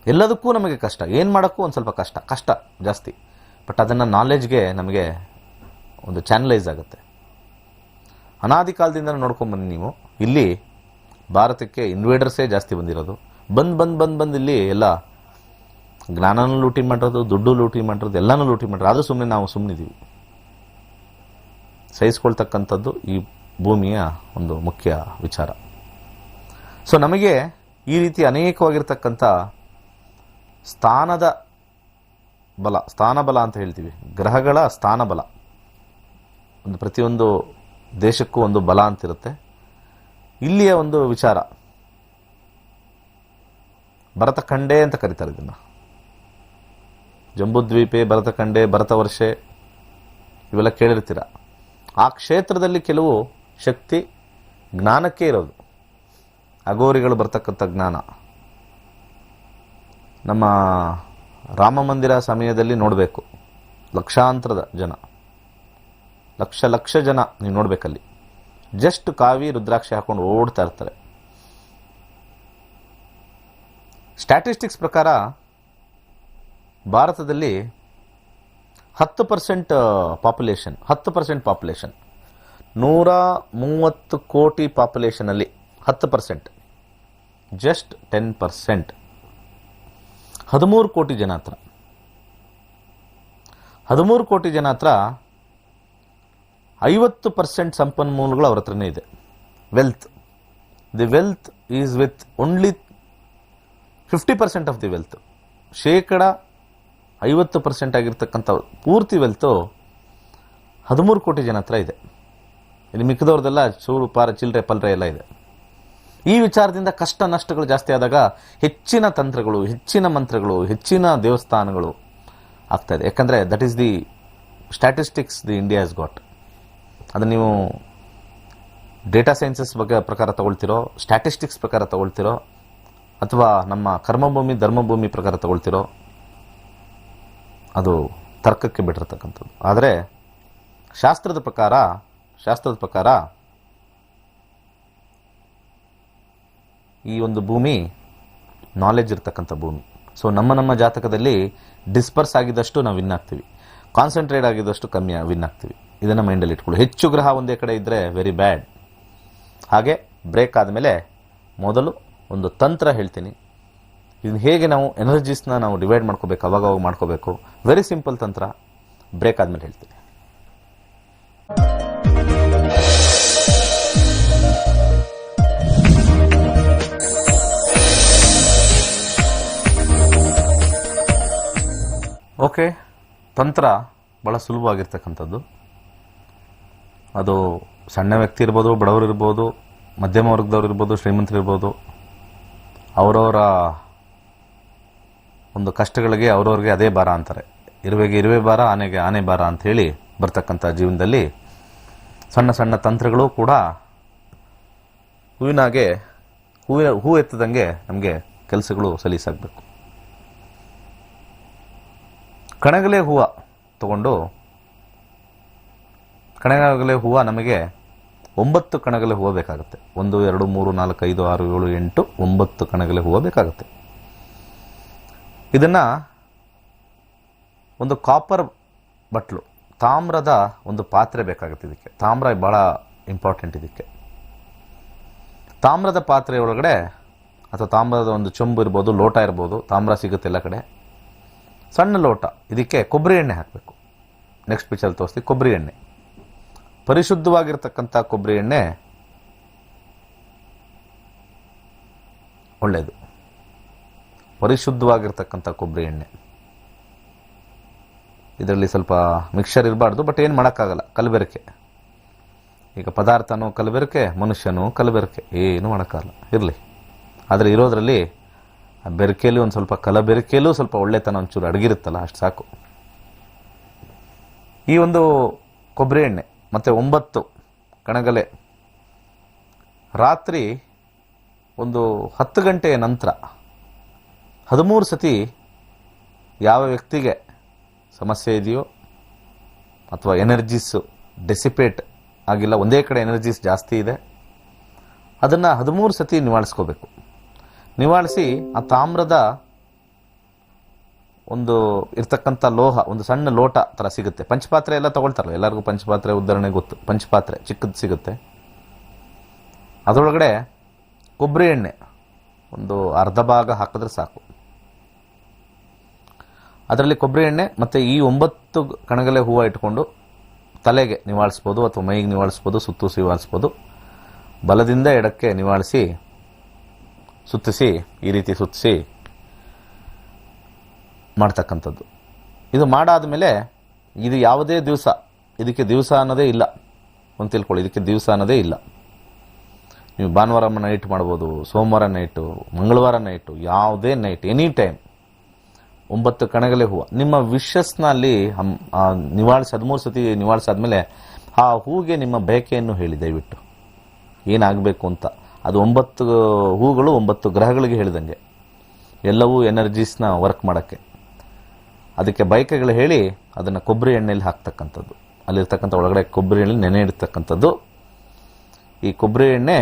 ಎಲ್ಲದಕ್ಕೂ ನಮಗೆ ಕಷ್ಟ, ಏನು ಮಾಡೋಕ್ಕೂ ಒಂದು ಸ್ವಲ್ಪ ಕಷ್ಟ ಜಾಸ್ತಿ. ಬಟ್ ಅದನ್ನು ನಾಲೆಜ್ಗೆ ನಮಗೆ ಒಂದು ಚಾನಲೈಸ್ ಆಗುತ್ತೆ. ಅನಾದಿ ಕಾಲದಿಂದ ನೋಡ್ಕೊಂಬನ್ನಿ ನೀವು, ಇಲ್ಲಿ ಭಾರತಕ್ಕೆ ಇನ್ವೇಡರ್ಸೇ ಜಾಸ್ತಿ ಬಂದಿರೋದು. ಬಂದು ಇಲ್ಲಿ ಎಲ್ಲ ಜ್ಞಾನನೂ ಲೂಟಿ ಮಾಡಿರೋದು, ದುಡ್ಡು ಲೂಟಿ ಮಾಡಿರೋದು, ಎಲ್ಲನೂ ಲೂಟಿ ಮಾಡಿರೋದು. ಆದರೂ ಸುಮ್ಮನೆ ನಾವು ಸುಮ್ಮನಿದ್ದೀವಿ. ಸಹಿಸ್ಕೊಳ್ತಕ್ಕಂಥದ್ದು ಈ ಭೂಮಿಯ ಒಂದು ಮುಖ್ಯ ವಿಚಾರ. ಸೊ ನಮಗೆ ಈ ರೀತಿ ಅನೇಕವಾಗಿರ್ತಕ್ಕಂಥ ಸ್ಥಾನದ ಬಲ, ಸ್ಥಾನಬಲ ಅಂತ ಹೇಳ್ತೀವಿ, ಗ್ರಹಗಳ ಸ್ಥಾನಬಲ. ಒಂದು ಪ್ರತಿಯೊಂದು ದೇಶಕ್ಕೂ ಒಂದು ಬಲ ಅಂತಿರುತ್ತೆ. ಇಲ್ಲಿಯ ಒಂದು ವಿಚಾರ ಭರತಖಂಡೆ ಅಂತ ಕರೀತಾರೆ ಇದನ್ನು. ಜಂಬೂದ್ವೀಪೆ, ಭರತಖಂಡೆ, ಭರತವರ್ಷೆ ಇವೆಲ್ಲ ಕೇಳಿರ್ತೀರ. ಆ ಕ್ಷೇತ್ರದಲ್ಲಿ ಕೆಲವು ಶಕ್ತಿ ಜ್ಞಾನಕ್ಕೆ ಇರೋದು, ಅಘೋರಿಗಳು ಬರ್ತಕ್ಕಂಥ ಜ್ಞಾನ. ನಮ್ಮ ರಾಮ ಮಂದಿರ ಸಮಯದಲ್ಲಿ ನೋಡಬೇಕು, ಲಕ್ಷಾಂತರದ ಜನ, ಲಕ್ಷ ಜನ ನೀವು ನೋಡ್ಬೇಕಲ್ಲಿ. ಜಸ್ಟ್ ಕಾವಿ ರುದ್ರಾಕ್ಷಿ ಹಾಕೊಂಡು ಓಡ್ತಾ ಇರ್ತಾರೆ. ಸ್ಟ್ಯಾಟಿಸ್ಟಿಕ್ಸ್ ಪ್ರಕಾರ ಭಾರತದಲ್ಲಿ 10% ಪಾಪ್ಯುಲೇಷನ್, 10% 130 ಕೋಟಿ ಪಾಪ್ಯುಲೇಷನಲ್ಲಿ 10%, ಜಸ್ಟ್ 10%, 13 ಕೋಟಿ ಜನ ಹತ್ರ, 13 ಕೋಟಿ ಜನ ಹತ್ರ 50% ಸಂಪನ್ಮೂಲಗಳು ಅವ್ರ ಹತ್ರನೇ ಇದೆ. Wealth, the wealth is with only 50% of the wealth. 50% ಆಗಿರ್ತಕ್ಕಂಥ ಪೂರ್ತಿ ವೆಲ್ತು 13 ಕೋಟಿ ಜನ ಹತ್ರ ಇದೆ. ಇದು ಮಿಕ್ಕಿದವ್ರದೆಲ್ಲ ಚೂರು ಪಾರ ಚಿಲ್ಲರೆ ಪಲ್ರೆ ಎಲ್ಲ ಇದೆ. ಈ ವಿಚಾರದಿಂದ ಕಷ್ಟ ನಷ್ಟಗಳು ಜಾಸ್ತಿ ಆದಾಗ ಹೆಚ್ಚಿನ ತಂತ್ರಗಳು, ಹೆಚ್ಚಿನ ಮಂತ್ರಗಳು, ಹೆಚ್ಚಿನ ದೇವಸ್ಥಾನಗಳು ಆಗ್ತಾ ಇದೆ. ಯಾಕಂದರೆ that is the statistics the India has got. ಅದನ್ನು ನೀವು ಡೇಟಾ ಸೈನ್ಸಸ್ ಬಗ್ಗೆ ಪ್ರಕಾರ ತಗೊಳ್ತಿರೋ, ಸ್ಟ್ಯಾಟಿಸ್ಟಿಕ್ಸ್ ಪ್ರಕಾರ ತಗೊಳ್ತಿರೋ, ಅಥವಾ ನಮ್ಮ ಕರ್ಮಭೂಮಿ ಧರ್ಮಭೂಮಿ ಪ್ರಕಾರ ತಗೊಳ್ತಿರೋ, ಅದು ತರ್ಕಕ್ಕೆ ಬಿಟ್ಟಿರ್ತಕ್ಕಂಥದ್ದು. ಆದರೆ ಶಾಸ್ತ್ರದ ಪ್ರಕಾರ ಈ ಒಂದು ಭೂಮಿ ನಾಲೆಜ್ ಇರ್ತಕ್ಕಂಥ ಭೂಮಿ. ಸೊ ನಮ್ಮ ಜಾತಕದಲ್ಲಿ ಡಿಸ್ಪರ್ಸ್ ಆಗಿದ್ದಷ್ಟು ನಾವು ವಿನ್ ಆಗ್ತೀವಿ, ಕಾನ್ಸಂಟ್ರೇಟ್ ಆಗಿದ್ದಷ್ಟು ಕಮ್ಮಿ ವಿನ್ ಆಗ್ತೀವಿ. ಇದನ್ನು ಮೈಂಡಲ್ಲಿ ಇಟ್ಕೊಳ್ಳಿ. ಹೆಚ್ಚು ಗ್ರಹ ಒಂದೇ ಕಡೆ ಇದ್ದರೆ ವೆರಿ ಬ್ಯಾಡ್. ಹಾಗೆ ಬ್ರೇಕ್ ಆದಮೇಲೆ ಮೊದಲು ಒಂದು ತಂತ್ರ ಹೇಳ್ತೀನಿ. ಇದನ್ನು ಹೇಗೆ ನಾವು ಎನರ್ಜೀಸ್ನ ನಾವು ಡಿವೈಡ್ ಮಾಡ್ಕೋಬೇಕು, ಅವಾಗ ಮಾಡ್ಕೋಬೇಕು. ವೆರಿ ಸಿಂಪಲ್ ತಂತ್ರ. ಬ್ರೇಕ್ ಆದಮೇಲೆ ಹೇಳ್ತೀನಿ. ಓಕೆ, ತಂತ್ರ ಭಾಳ ಸುಲಭವಾಗಿರ್ತಕ್ಕಂಥದ್ದು. ಅದು ಸಣ್ಣ ವ್ಯಕ್ತಿ ಇರ್ಬೋದು, ಬಡವರು ಇರ್ಬೋದು, ಮಧ್ಯಮ ವರ್ಗದವ್ರು ಇರ್ಬೋದು, ಶ್ರೀಮಂತರು ಇರ್ಬೋದು. ಅವರವರ ಒಂದು ಕಷ್ಟಗಳಿಗೆ ಅವ್ರವ್ರಿಗೆ ಅದೇ ಭಾರ ಅಂತಾರೆ. ಇರುವೆಗೆ ಇರುವೆ ಭಾರ, ಆನೆಗೆ ಆನೆ ಭಾರ ಅಂಥೇಳಿ ಬರ್ತಕ್ಕಂಥ ಜೀವನದಲ್ಲಿ ಸಣ್ಣ ಸಣ್ಣ ತಂತ್ರಗಳು ಕೂಡ ಹೂವಿನಾಗೆ ಹೂ ಎತ್ತದಂಗೆ ನಮಗೆ ಕೆಲಸಗಳು ಸಲೀಸಾಗಬೇಕು. ಕಣಗಲೆ ಹೂವು ತಗೊಂಡು, ಕಣಗಲೆ ಹೂವು ನಮಗೆ 9 ಕಣಗಲೆ ಹೂವು ಬೇಕಾಗುತ್ತೆ. 1 2 3 4 5 6 7 8 9 ಕಣಗಲೆ ಹೂವು ಬೇಕಾಗುತ್ತೆ. ಇದನ್ನು ಒಂದು ಕಾಪರ್ ಬಟ್ಲು, ತಾಮ್ರದ ಒಂದು ಪಾತ್ರೆ ಬೇಕಾಗುತ್ತೆ. ಇದಕ್ಕೆ ತಾಮ್ರ ಭಾಳ ಇಂಪಾರ್ಟೆಂಟ್. ಇದಕ್ಕೆ ತಾಮ್ರದ ಪಾತ್ರೆ ಒಳಗಡೆ ಅಥವಾ ತಾಮ್ರದ ಒಂದು ಚೊಂಬು ಇರ್ಬೋದು, ಲೋಟ ಇರ್ಬೋದು, ತಾಮ್ರ ಸಿಗುತ್ತೆ ಎಲ್ಲ ಕಡೆ. ಸಣ್ಣ ಲೋಟ, ಇದಕ್ಕೆ ಕೊಬ್ಬರಿ ಎಣ್ಣೆ ಹಾಕಬೇಕು. ನೆಕ್ಸ್ಟ್ ಪಿಕ್ಚರ್ ತೋರಿಸ್ತೀವಿ. ಕೊಬ್ಬರಿ ಎಣ್ಣೆ, ಪರಿಶುದ್ಧವಾಗಿರ್ತಕ್ಕಂಥ ಕೊಬ್ಬರಿ ಎಣ್ಣೆ ಒಳ್ಳೆಯದು. ಪರಿಶುದ್ಧವಾಗಿರ್ತಕ್ಕಂಥ ಕೊಬ್ಬರಿ ಎಣ್ಣೆ. ಇದರಲ್ಲಿ ಸ್ವಲ್ಪ ಮಿಕ್ಸರ್ ಇರಬಾರ್ದು, ಬಟ್ ಏನು ಮಾಡೋಕ್ಕಾಗಲ್ಲ, ಕಲಬೆರಕೆ. ಈಗ ಪದಾರ್ಥನೂ ಕಲಬೆರಕೆ, ಮನುಷ್ಯನೂ ಕಲಬೆರಕೆ, ಏನು ಮಾಡೋಕ್ಕಾಗಲ್ಲ. ಇರಲಿ, ಆದರೆ ಇರೋದ್ರಲ್ಲಿ ಆ ಬೆರಕೆಯಲ್ಲಿ ಒಂದು ಸ್ವಲ್ಪ ಕಲಬೆರಕೆಯಲ್ಲೂ ಸ್ವಲ್ಪ ಒಳ್ಳೆತನ ಒಂಚೂರು ಅಡಗಿರುತ್ತಲ್ಲ, ಅಷ್ಟು ಸಾಕು. ಈ ಒಂದು ಕೊಬ್ಬರಿ ಎಣ್ಣೆ ಮತ್ತು 9 ಕಣಗಲೆ ರಾತ್ರಿ ಒಂದು 10 ಗಂಟೆಯ ನಂತರ 13 ಸತಿ ಯಾವ ವ್ಯಕ್ತಿಗೆ ಸಮಸ್ಯೆ ಇದೆಯೋ ಅಥವಾ ಎನರ್ಜೀಸು ಡೆಸಿಪೇಟ್ ಆಗಿಲ್ಲ, ಒಂದೇ ಕಡೆ ಎನರ್ಜೀಸ್ ಜಾಸ್ತಿ ಇದೆ, ಅದನ್ನು 13 ಸತಿ ನಿವಾಳಿಸ್ಕೋಬೇಕು. ನಿವಾಳಿಸಿ ಆ ತಾಮ್ರದ ಒಂದು ಇರ್ತಕ್ಕಂಥ ಲೋಹ, ಒಂದು ಸಣ್ಣ ಲೋಟ ಥರ ಸಿಗುತ್ತೆ. ಪಂಚಪಾತ್ರೆ ಎಲ್ಲ ತೊಗೊಳ್ತಾರಲ್ಲ, ಎಲ್ಲರಿಗೂ ಪಂಚಪಾತ್ರೆ ಉದಾಹರಣೆ ಗೊತ್ತು. ಪಂಚಪಾತ್ರೆ ಚಿಕ್ಕದು ಸಿಗುತ್ತೆ. ಅದರೊಳಗಡೆ ಕೊಬ್ಬರಿ ಎಣ್ಣೆ ಒಂದು ಅರ್ಧ ಭಾಗ ಹಾಕಿದ್ರೆ ಸಾಕು. ಅದರಲ್ಲಿ ಕೊಬ್ಬರಿ ಎಣ್ಣೆ ಮತ್ತು ಈ 9 ಕಣಗಲೆ ಹೂವು ಇಟ್ಕೊಂಡು ತಲೆಗೆ ನಿವಾಳಿಸ್ಬೋದು ಅಥವಾ ಮೈಗೆ ನಿವಾಳಿಸ್ಬೋದು, ಸುತ್ತು ನಿವಾಳಿಸ್ಬೋದು. ಬಲದಿಂದ ಎಡಕ್ಕೆ ನಿವಾಳಿಸಿ ಸುತ್ತಿಸಿ, ಈ ರೀತಿ ಸುತ್ತಿಸಿ ಮಾಡ್ತಕ್ಕಂಥದ್ದು. ಇದು ಮಾಡಾದಮೇಲೆ ಇದು ಯಾವುದೇ ದಿವಸ, ಇದಕ್ಕೆ ದಿವಸ ಅನ್ನೋದೇ ಇಲ್ಲ, ಒಂದು ತಿಳ್ಕೊಳ್ಳಿ, ಇದಕ್ಕೆ ದಿವಸ ಅನ್ನೋದೇ ಇಲ್ಲ. ನೀವು ಭಾನುವಾರ ನೈಟ್ ಮಾಡ್ಬೋದು, ಸೋಮವಾರ ನೈಟು, ಮಂಗಳವಾರ ನೈಟು, ಯಾವುದೇ ನೈಟ್, ಎನಿ ಟೈಮ್ 9 ಕಣಗಲೆ ಹೂವು ನಿಮ್ಮ ವಿಶಸ್ನಲ್ಲಿ ನಿವಾಳಿಸಿ 13 ಸತಿ ನಿವಾಳಿಸಾದ್ಮೇಲೆ ಆ ಹೂಗೆ ನಿಮ್ಮ ಬಯಕೆಯನ್ನು ಹೇಳಿ ದಯವಿಟ್ಟು ಏನಾಗಬೇಕು ಅಂತ. ಅದು 9 ಹೂಗಳು 9 ಗ್ರಹಗಳಿಗೆ ಹೇಳಿದಂಗೆ, ಎಲ್ಲವೂ ಎನರ್ಜೀಸ್ನ ವರ್ಕ್ ಮಾಡೋಕ್ಕೆ. ಅದಕ್ಕೆ ಬಯಕೆಗಳು ಹೇಳಿ ಅದನ್ನು ಕೊಬ್ಬರಿ ಎಣ್ಣೆಯಲ್ಲಿ ಹಾಕ್ತಕ್ಕಂಥದ್ದು. ಅಲ್ಲಿರ್ತಕ್ಕಂಥ ಒಳಗಡೆ ಕೊಬ್ಬರಿ ಎಣ್ಣೆ ನೆನೆ ಇಡ್ತಕ್ಕಂಥದ್ದು. ಈ ಕೊಬ್ಬರಿ ಎಣ್ಣೆ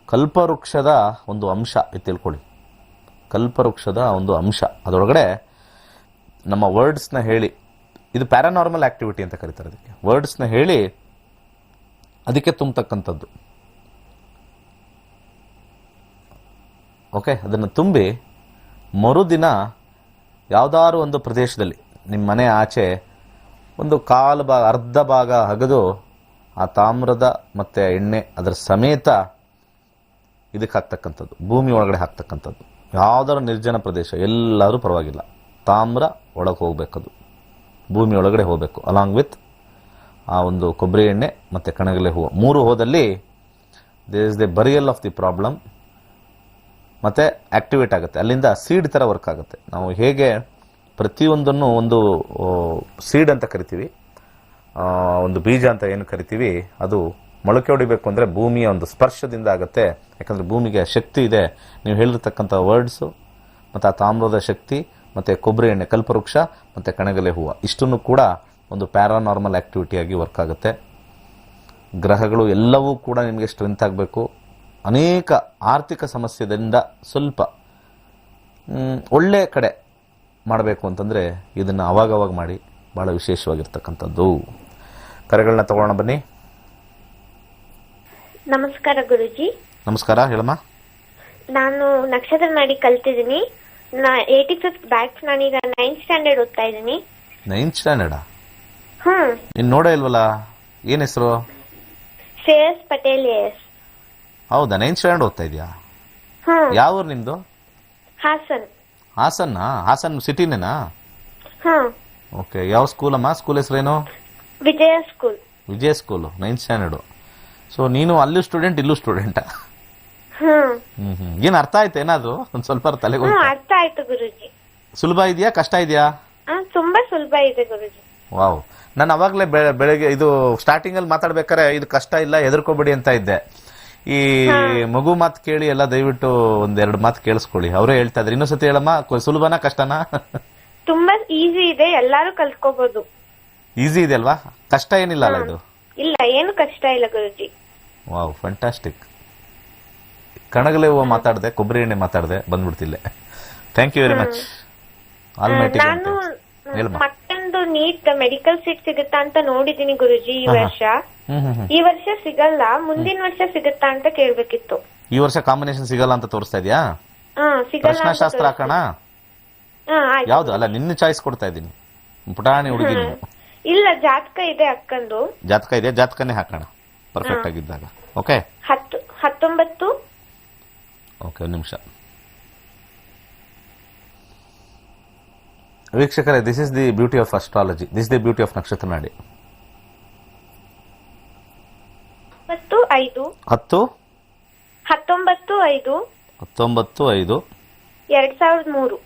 ಕಲ್ಪವೃಕ್ಷದ ಒಂದು ಅಂಶ ಇದು ತಿಳ್ಕೊಳ್ಳಿ, ಕಲ್ಪವೃಕ್ಷದ ಒಂದು ಅಂಶ. ಅದರೊಳಗಡೆ ನಮ್ಮ ವರ್ಡ್ಸ್ನ ಹೇಳಿ, ಇದು ಪ್ಯಾರಾನಾರ್ಮಲ್ ಆಕ್ಟಿವಿಟಿ ಅಂತ ಕರೀತಾರೆ ಅದಕ್ಕೆ. ವರ್ಡ್ಸ್ನ ಹೇಳಿ ಅದಕ್ಕೆ ತುಂಬತಕ್ಕಂಥದ್ದು. ಓಕೆ, ಅದನ್ನು ತುಂಬಿ ಮರುದಿನ ಯಾವುದಾದ್ರು ಒಂದು ಪ್ರದೇಶದಲ್ಲಿ ನಿಮ್ಮ ಮನೆ ಆಚೆ ಒಂದು ಕಾಲು ಭಾಗ, ಅರ್ಧ ಭಾಗ ಅಗೆದು ಆ ತಾಮ್ರದ ಮತ್ತು ಎಣ್ಣೆ ಅದರ ಸಮೇತ ಇದಕ್ಕೆ ಹಾಕ್ತಕ್ಕಂಥದ್ದು, ಭೂಮಿ ಒಳಗಡೆ ಹಾಕ್ತಕ್ಕಂಥದ್ದು. ಯಾವುದಾದ್ರು ನಿರ್ಜನ ಪ್ರದೇಶ ಎಲ್ಲರೂ ಪರವಾಗಿಲ್ಲ, ತಾಮ್ರ ಒಳಗೆ ಹೋಗಬೇಕದು, ಭೂಮಿ ಒಳಗಡೆ ಹೋಗಬೇಕು. ಅಲಾಂಗ್ ವಿತ್ ಆ ಒಂದು ಕೊಬ್ಬರಿ ಎಣ್ಣೆ ಮತ್ತು ಕಣಗಲೆ ಹೂವು 3 ಹೋದಲ್ಲಿ there is the burial of the problem ಮತ್ತು ಆ್ಯಕ್ಟಿವೇಟ್ ಆಗುತ್ತೆ. ಅಲ್ಲಿಂದ ಸೀಡ್ ಥರ ವರ್ಕ್ ಆಗುತ್ತೆ. ನಾವು ಹೇಗೆ ಪ್ರತಿಯೊಂದನ್ನು ಒಂದು ಸೀಡ್ ಅಂತ ಕರಿತೀವಿ, ಒಂದು ಬೀಜ ಅಂತ ಏನು ಕರಿತೀವಿ, ಅದು ಮೊಳಕೆ ಹೊಡಿಬೇಕು ಅಂದರೆ ಭೂಮಿಯ ಒಂದು ಸ್ಪರ್ಶದಿಂದ ಆಗುತ್ತೆ. ಯಾಕಂದರೆ ಭೂಮಿಗೆ ಶಕ್ತಿ ಇದೆ. ನೀವು ಹೇಳಿರ್ತಕ್ಕಂಥ ವರ್ಡ್ಸು ಮತ್ತು ಆ ತಾಮ್ರದ ಶಕ್ತಿ ಮತ್ತು ಕೊಬ್ಬರಿ ಎಣ್ಣೆ, ಕಲ್ಪವೃಕ್ಷ ಮತ್ತು ಕಣಗಲೆ ಹೂವು ಇಷ್ಟನ್ನು ಕೂಡ ಒಂದು ಪ್ಯಾರಾನಾರ್ಮಲ್ ಆ್ಯಕ್ಟಿವಿಟಿಯಾಗಿ ವರ್ಕ್ ಆಗುತ್ತೆ. ಗ್ರಹಗಳು ಎಲ್ಲವೂ ಕೂಡ ನಿಮಗೆ ಸ್ಟ್ರೆಂತ್ ಆಗಬೇಕು. ಅನೇಕ ಆರ್ಥಿಕ ಸಮಸ್ಯೆಯಿಂದ ಸ್ವಲ್ಪ ಒಳ್ಳೆ ಕಡೆ ಮಾಡಬೇಕು ಅಂತಂದರೆ ಇದನ್ನು ಅವಾಗವಾಗ ಮಾಡಿ, ಭಾಳ ವಿಶೇಷವಾಗಿರ್ತಕ್ಕಂಥದ್ದು. ಕರೆಗಳನ್ನ ತಗೊಳ್ಳೋಣ ಬನ್ನಿ. ನಮಸ್ಕಾರ ಗುರುಜಿ. ನಮಸ್ಕಾರ, ಹೇಳಮ್ಮ. ನಾನು ನಕ್ಷತ್ರ ನಾಡಿ ಕಲ್ತಿದ್ದೀನಿ. 85th batch. ನಾನೀಗ 9th ಸ್ಟ್ಯಾಂಡರ್ಡ್ ಓದ್ತಾ ಇದ್ದೀನಿ. 9th ಸ್ಟ್ಯಾಂಡರ್ಡಾ? ಹ್ಮ್. ನೀನು ನೋಡೇ ಇಲ್ವಲ್ಲ, ಏನು ಹೆಸರು? ಶ್ರೇಯಸ್ ಪಟೇಲ್ ಎಸ್. ಹೌದಾ, 9th ಸ್ಟ್ಯಾಂಡರ್ಡ್ ಓದ್ತಾ ಇದೆಯಾ? ಯಾವ ಊರು ನಿಮ್ಮದು? ಹಾಸನ್. ಹಾಸನ್ನಾ? ಹಾಸನ್ ಸಿಟಿನೇನಾ? ಹ್ಮ್. ಓಕೆ, ಯಾವ ಸ್ಕೂಲಮ್ಮ? ಸ್ಕೂಲ್ ಹೆಸರೇನು? ವಿಜಯ ಸ್ಕೂಲ್. ವಿಜಯ ಸ್ಕೂಲು, 9th ಸ್ಟ್ಯಾಂಡರ್ಡು. ಸೊ ನೀನು ಅಲ್ಲೂ ಸ್ಟೂಡೆಂಟ್, ಇಲ್ಲೂ ಸ್ಟೂಡೆಂಟಾ? ಏನು ಅರ್ಥ ಆಯ್ತು ಏನಾದ್ರು? ಒಂದು ಸ್ವಲ್ಪ ತಲೆಗೆ ಅರ್ಥ ಆಯ್ತು ಗುರುಜಿ. ಸುಲಭ ಇದೆಯಾ, ಕಷ್ಟ ಇದೆಯಾ? ತುಂಬಾ ಸುಲಭ ಇದೆ ಗುರುಜಿ. ವಾವ್. ನಾನು ಅವಾಗಲೇ ಬೆಳಗ್ಗೆ ಇದು ಸ್ಟಾರ್ಟಿಂಗ್ ಅಲ್ಲಿ ಮಾತಾಡ್ಬೇಕಾರೆ ಇದು ಕಷ್ಟ ಇಲ್ಲ, ಹೆದರ್ಕೋಬೇಡಿ ಅಂತ ಇದ್ದೆ. ಈ ಮಗು ಮಾತು ಕೇಳಿ ಎಲ್ಲ ದಯವಿಟ್ಟು 1-2 ಮಾತು ಕೇಳಿಸ್ಕೊಳ್ಳಿ. ಅವರೇ ಹೇಳ್ತಾ ಇದ್ರು. ಇನ್ನೊಂದ್ಸತಿ ಹೇಳಮ್ಮ, ಸುಲಭನಾ ಕಷ್ಟನಾ? ತುಂಬಾ ಈಸಿ ಇದೆ, ಎಲ್ಲಾರು ಕಲ್ತ್ಕೋಬಹುದು. ಈಸಿ ಇದೆ ಅಲ್ವಾ? ಕಷ್ಟ ಏನಿಲ್ಲ ಅಲ್ಲ ಇದು? ಇಲ್ಲ, ಏನು ಕಷ್ಟ ಇಲ್ಲ ಗುರುಜಿ. Wow, fantastic. ಕಣಗಲೆ ಹೂವು ಮಾತಾಡಿದೆ, ಕೊಬ್ಬರಿ ಎಣ್ಣೆ ಮಾತಾಡಿದೆ, ಬಂದ್ಬಿಡ್ತಿಲ್ಲ. Thank you very much. ನಾನು ಮತ್ತೊಂದು ನೀಟ್ ಮೆಡಿಕಲ್ ಸೀಟ್ ಸಿಗುತ್ತಾ ಅಂತ ನೋಡಿದೀನಿ ಗುರುಜಿ ಈ ವರ್ಷ. ಈ ವರ್ಷ ಸಿಗಲ್ಲ, ಮುಂದಿನ ವರ್ಷ ಸಿಗುತ್ತಾ ಅಂತ ಕೇಳ್ಬೇಕಿತ್ತು. ಈ ವರ್ಷ ಕಾಂಬಿನೇಷನ್ ಸಿಗಲ್ಲ ಅಂತ ತೋರಿಸ್ತಾ ಇದೆಯಾ? ಪ್ರಶ್ನಾಶಾಸ್ತ್ರ ಹಾಕೋಣ? ಯಾವ್ದು? ಅಲ್ಲ, ನಿನ್ನ ಚಾಯ್ಸ್ ಕೊಡ್ತಾ ಇದ್ದೀನಿ. ಪುಟಾಣಿ ಹುಡುಗಿ. ಇಲ್ಲ, ಜಾತಕ ಇದೆ ಅಕ್ಕಂದು. ಜಾತಕ ಇದೆ, ಜಾತಕನೇ ಹಾಕೋಣ ಪರ್ಫೆಕ್ಟ್ ಆಗಿದ್ದಾಗ. ಓಕೆ, 19. ಓಕೆ, ಒಂದು ನಿಮಿಷ ವೀಕ್ಷಕರೇ. This is the beauty of astrology, this the beauty of ನಕ್ಷತ್ರ ನಾಡಿ. 19/5/2003.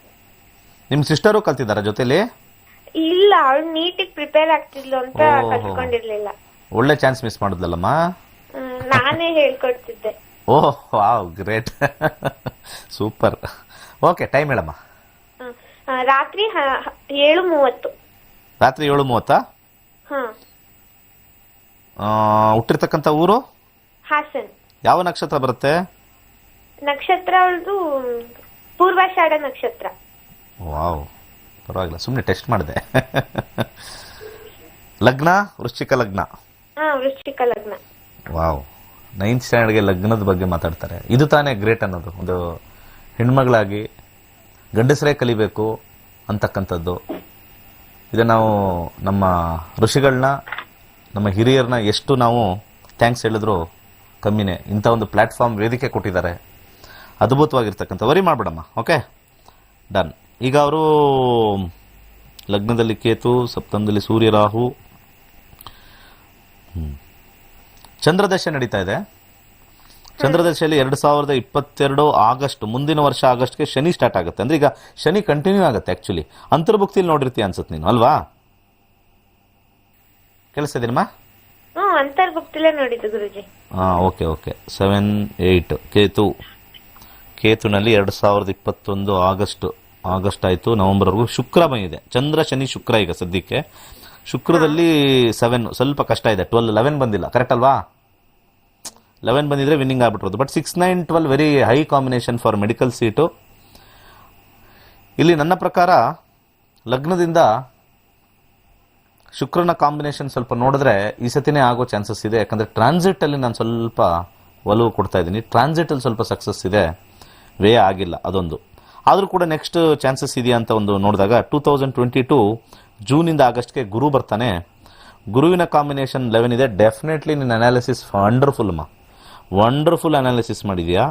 ನಿಮ್ ಸಿಸ್ಟರು ಕಲ್ತಿದಾರ ಜೊತೆಲಿ? ಇಲ್ಲ, ಅವಳು ನೀಟಿಗೆ ಪ್ರಿಪೇರ್ ಆಗ್ತಿದ್ಲು ಅಂತ ಕಲ್ತ್ಕೊಂಡಿರ್ಲಿಲ್ಲ. ಒಳ್ಳೆ ಚಾನ್ಸ್ ಮಿಸ್ ಮಾಡುದಲ್ಲಮ್ಮ. ನಾನೇ ಹೇಳ್ಕೊಡ್ತಿದ್ದೆ. Oh wow, great, super. Okay, time ಹೇಳಮ್ಮ. ರಾತ್ರಿ 7:30. ರಾತ್ರಿ 7:30. ಹುಟ್ಟಿರ್ತಕ್ಕಂಥ ಊರು? ಹಾಸನ್. ಯಾವ ನಕ್ಷತ್ರ ಬರುತ್ತೆ? ನಕ್ಷತ್ರ ಅವಳದು ಪೂರ್ವಾಷಾಢ ನಕ್ಷತ್ರ. ವಾವ್, ಪರವಾಗಿಲ್ಲ, ಸುಮ್ಮನೆ ಟೆಸ್ಟ್ ಮಾಡಿದೆ. ಲಗ್ನ ವೃಶ್ಚಿಕ ಲಗ್ನ. ವೃಶ್ಚಿಕ ಲಗ್ನ. ವಾವ್, 9th ಸ್ಟ್ಯಾಂಡರ್ಡ್ಗೆ ಲಗ್ನದ ಬಗ್ಗೆ ಮಾತಾಡ್ತಾರೆ. ಇದು ತಾನೇ ಗ್ರೇಟ್ ಅನ್ನೋದು. ಒಂದು ಹೆಣ್ಮಗಳಾಗಿ ಗಂಡಸರೇ ಕಲಿಬೇಕು ಅಂತಕ್ಕಂಥದ್ದು. ಇದು ನಾವು ನಮ್ಮ ಋಷಿಗಳನ್ನ, ನಮ್ಮ ಹಿರಿಯರನ್ನ ಎಷ್ಟು ನಾವು ಥ್ಯಾಂಕ್ಸ್ ಹೇಳಿದ್ರು ಕಮ್ಮಿನೇ. ಇಂಥ ಒಂದು ಪ್ಲಾಟ್ಫಾರ್ಮ್, ವೇದಿಕೆ ಕೊಟ್ಟಿದ್ದಾರೆ. ಅದ್ಭುತವಾಗಿರ್ತಕ್ಕಂಥ, ವರಿ ಮಾಡ್ಬಿಡಮ್ಮ. Okay, done. ಈಗ ಅವರು ಲಗ್ನದಲ್ಲಿ ಕೇತು, ಸಪ್ತಮದಲ್ಲಿ ಸೂರ್ಯ, ರಾಹು, ಚಂದ್ರದಶೆ ನಡೀತಾ ಇದೆ. ಚಂದ್ರದಶೆಯಲ್ಲಿ 2022 ಆಗಸ್ಟ್, ಮುಂದಿನ ವರ್ಷ ಆಗಸ್ಟ್ಗೆ ಶನಿ ಸ್ಟಾರ್ಟ್ ಆಗುತ್ತೆ. ಅಂದ್ರೆ ಈಗ ಶನಿ ಕಂಟಿನ್ಯೂ ಆಗುತ್ತೆ. ಆಕ್ಚುಲಿ ಅಂತರ್ಭುಕ್ತಿಯಲ್ಲಿ ನೋಡಿರ್ತೀಯ ಅನ್ಸುತ್ತೆ ನೀನು, ಅಲ್ವಾ? ಕೇಳಿಸ್ತಿದ್ದೀನಮ್ಮ? ಅಂತರ್ಭುಕ್ತಿಲೇ ನೋಡಿದ್ದು ಗುರುಜಿ. Okay okay. 7, 8 ಕೇತುನಲ್ಲಿ 2021 ಆಗಸ್ಟ್ ಆಯಿತು, ನವೆಂಬರ್ವರೆಗೂ ಶುಕ್ರ ಬಂದಿದೆ. ಚಂದ್ರ ಶನಿ ಶುಕ್ರ ಈಗ ಸದ್ಯಕ್ಕೆ. ಶುಕ್ರದಲ್ಲಿ 7 ಸ್ವಲ್ಪ ಕಷ್ಟ ಇದೆ. 12, 11 ಬಂದಿಲ್ಲ. ಕರೆಕ್ಟ್ ಅಲ್ವಾ? 11 ಬಂದಿದ್ರೆ ವಿನ್ನಿಂಗ್ ಆಗ್ಬಿಟ್ಟಿರೋದು. But 6, 9, 12 very high combination for medical seat. ಇಲ್ಲಿ ನನ್ನ ಪ್ರಕಾರ ಲಗ್ನದಿಂದ ಶುಕ್ರನ ಕಾಂಬಿನೇಷನ್ ಸ್ವಲ್ಪ ನೋಡಿದ್ರೆ ಈ ಸತಿನೇ ಆಗೋ ಚಾನ್ಸಸ್ ಇದೆ. ಯಾಕಂದರೆ ಟ್ರಾನ್ಸಿಟಲ್ಲಿ ನಾನು ಸ್ವಲ್ಪ ಒಲವು ಕೊಡ್ತಾ ಇದ್ದೀನಿ. ಟ್ರಾನ್ಸಿಟಲ್ಲಿ ಸ್ವಲ್ಪ ಸಕ್ಸಸ್ ಇದೆ, ವೇ ಆಗಿಲ್ಲ ಅದೊಂದು. ಆದರೂ ಕೂಡ ನೆಕ್ಸ್ಟ್ ಚಾನ್ಸಸ್ ಇದೆಯಾ ಅಂತ ಒಂದು ನೋಡಿದಾಗ 2022 ಜೂನಿಂದ ಆಗಸ್ಟ್ಗೆ ಗುರು ಬರ್ತಾನೆ. ಗುರುವಿನ ಕಾಂಬಿನೇಷನ್ 11 ಇದೆ. ಡೆಫಿನೆಟ್ಲಿ ನಿನ್ನ ಅನಾಲಿಸಿಸ್ ವಂಡರ್ಫುಲ್ ಅನಾಲಿಸಿಸ್ ಮಾಡಿದೆಯಾ.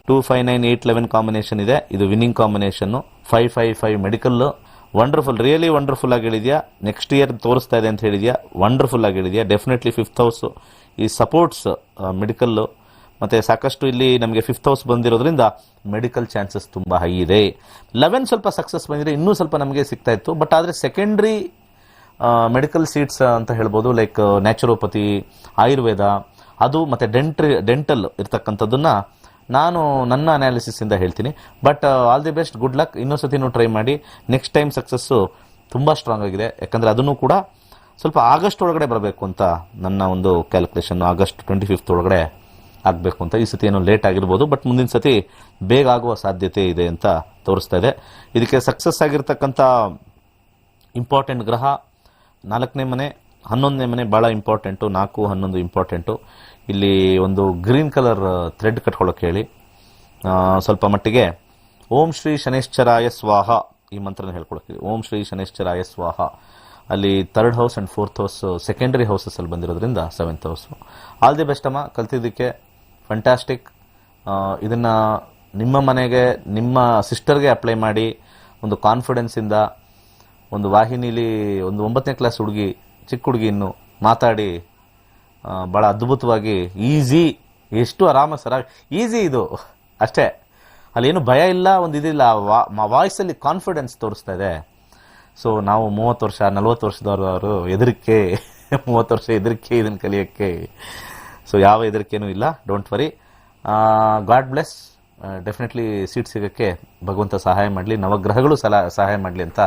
2, 5, 9, 8, 11 ಕಾಂಬಿನೇಷನ್ ಇದೆ. ಇದು winning combination. 5, 5, 5 medical wonderful, really wonderful ಆಗಿ ಹೇಳಿದ್ಯಾ. ನೆಕ್ಸ್ಟ್ ಇಯರ್ ತೋರಿಸ್ತಾ ಇದೆ ಅಂತ ಹೇಳಿದ್ಯಾ, ವಂಡರ್ಫುಲ್ ಆಗಿ ಹೇಳಿದ್ಯಾ. ಡೆಫಿನೆಟ್ಲಿ 5th ಹೌಸ್ ಈ ಸಪೋರ್ಟ್ಸ್ ಮೆಡಿಕಲ್ಲು. ಮತ್ತು ಸಾಕಷ್ಟು ಇಲ್ಲಿ ನಮಗೆ 5th ಹೌಸ್ ಬಂದಿರೋದ್ರಿಂದ ಮೆಡಿಕಲ್ ಚಾನ್ಸಸ್ ತುಂಬ ಹೈ ಇದೆ. 11 ಸ್ವಲ್ಪ ಸಕ್ಸಸ್ ಬಂದಿದೆ, ಇನ್ನೂ ಸ್ವಲ್ಪ ನಮಗೆ ಸಿಗ್ತಾ ಇತ್ತು. ಬಟ್ ಆದರೆ ಸೆಕೆಂಡ್ರಿ ಮೆಡಿಕಲ್ ಸೀಟ್ಸ್ ಅಂತ ಹೇಳ್ಬೋದು, ಲೈಕ್ ನ್ಯಾಚುರೋಪತಿ, ಆಯುರ್ವೇದ, ಅದು ಮತ್ತು ಡೆಂಟಲ್ ಇರ್ತಕ್ಕಂಥದ್ದನ್ನು ನಾನು ನನ್ನ ಅನಾಲಿಸಿಸಿಂದ ಹೇಳ್ತೀನಿ. But all the best, good luck. ಇನ್ನೂ ಸತಿನೂ ಟ್ರೈ ಮಾಡಿ. ನೆಕ್ಸ್ಟ್ ಟೈಮ್ ಸಕ್ಸಸ್ಸು ತುಂಬ ಸ್ಟ್ರಾಂಗ್ ಆಗಿದೆ. ಯಾಕಂದರೆ ಅದನ್ನು ಕೂಡ ಸ್ವಲ್ಪ ಆಗಸ್ಟ್ ಒಳಗಡೆ ಬರಬೇಕು ಅಂತ ನನ್ನ ಒಂದು ಕ್ಯಾಲ್ಕುಲೇಷನ್. ಆಗಸ್ಟ್ 25th ಒಳಗಡೆ ಆಗಬೇಕು ಅಂತ. ಈ ಸತಿ ಏನೋ ಲೇಟ್ ಆಗಿರ್ಬೋದು, ಬಟ್ ಮುಂದಿನ ಸತಿ ಬೇಗ ಆಗುವ ಸಾಧ್ಯತೆ ಇದೆ ಅಂತ ತೋರಿಸ್ತಾ ಇದೆ. ಇದಕ್ಕೆ ಸಕ್ಸಸ್ ಆಗಿರ್ತಕ್ಕಂಥ ಇಂಪಾರ್ಟೆಂಟ್ ಗ್ರಹ 4ನೇ ಮನೆ, 11ನೇ ಮನೆ ಭಾಳ ಇಂಪಾರ್ಟೆಂಟು. 4, 11 ಇಂಪಾರ್ಟೆಂಟು. ಇಲ್ಲಿ ಒಂದು ಗ್ರೀನ್ ಕಲರ್ ಥ್ರೆಡ್ ಕಟ್ಕೊಳ್ಳೋಕೆ ಹೇಳಿ. ಸ್ವಲ್ಪ ಮಟ್ಟಿಗೆ ಓಂ ಶ್ರೀ ಶನೇಶ್ಚರಾಯ ಸ್ವಾಹ ಈ ಮಂತ್ರನ ಹೇಳ್ಕೊಳಕ್ಕೆ. ಓಂ ಶ್ರೀ ಶನೇಶ್ಚರಾಯ ಸ್ವಾಹ. ಅಲ್ಲಿ 3rd house and 4th house secondary ಹೌಸಸ್ಸಲ್ಲಿ ಬಂದಿರೋದ್ರಿಂದ 7th house. All the best ಅಮ್ಮ, ಕಲ್ತಿದ್ದಕ್ಕೆ ಫ್ಯಾಂಟಾಸ್ಟಿಕ್. ಇದನ್ನು ನಿಮ್ಮ ಮನೆಗೆ, ನಿಮ್ಮ ಸಿಸ್ಟರ್ಗೆ ಅಪ್ಲೈ ಮಾಡಿ ಒಂದು ಕಾನ್ಫಿಡೆನ್ಸಿಂದ ಒಂದು ವಾಹಿನಿಲಿ ಒಂದು 9ನೇ ಕ್ಲಾಸ್ ಹುಡುಗಿ, ಚಿಕ್ಕ ಹುಡುಗಿ ಇನ್ನು ಮಾತಾಡಿ ಭಾಳ ಅದ್ಭುತವಾಗಿ ಈಸಿ, ಎಷ್ಟು ಆರಾಮ ಸರಾಗಿ ಈಸಿ ಇದು ಅಷ್ಟೇ. ಅಲ್ಲೇನು ಭಯ ಇಲ್ಲ, ಒಂದು ಇದಿಲ್ಲ. ವಾಯ್ಸಲ್ಲಿ ಕಾನ್ಫಿಡೆನ್ಸ್ ತೋರಿಸ್ತಾ ಇದೆ. ಸೊ ನಾವು 30 ವರ್ಷ 40 ವರ್ಷದವರು ಹೆದರಿಕೆ, 30 ವರ್ಷ ಹೆದರಿಕೆ ಇದನ್ನು ಕಲಿಯೋಕ್ಕೆ. ಸೊ ಯಾವ ಹೆದರಿಕೆನೂ ಇಲ್ಲ. Don't worry. God bless. Definitely seat ಸಿಗೋಕ್ಕೆ ಭಗವಂತ ಸಹಾಯ ಮಾಡಲಿ, ನವಗ್ರಹಗಳು ಸಹಾಯ ಮಾಡಲಿ ಅಂತ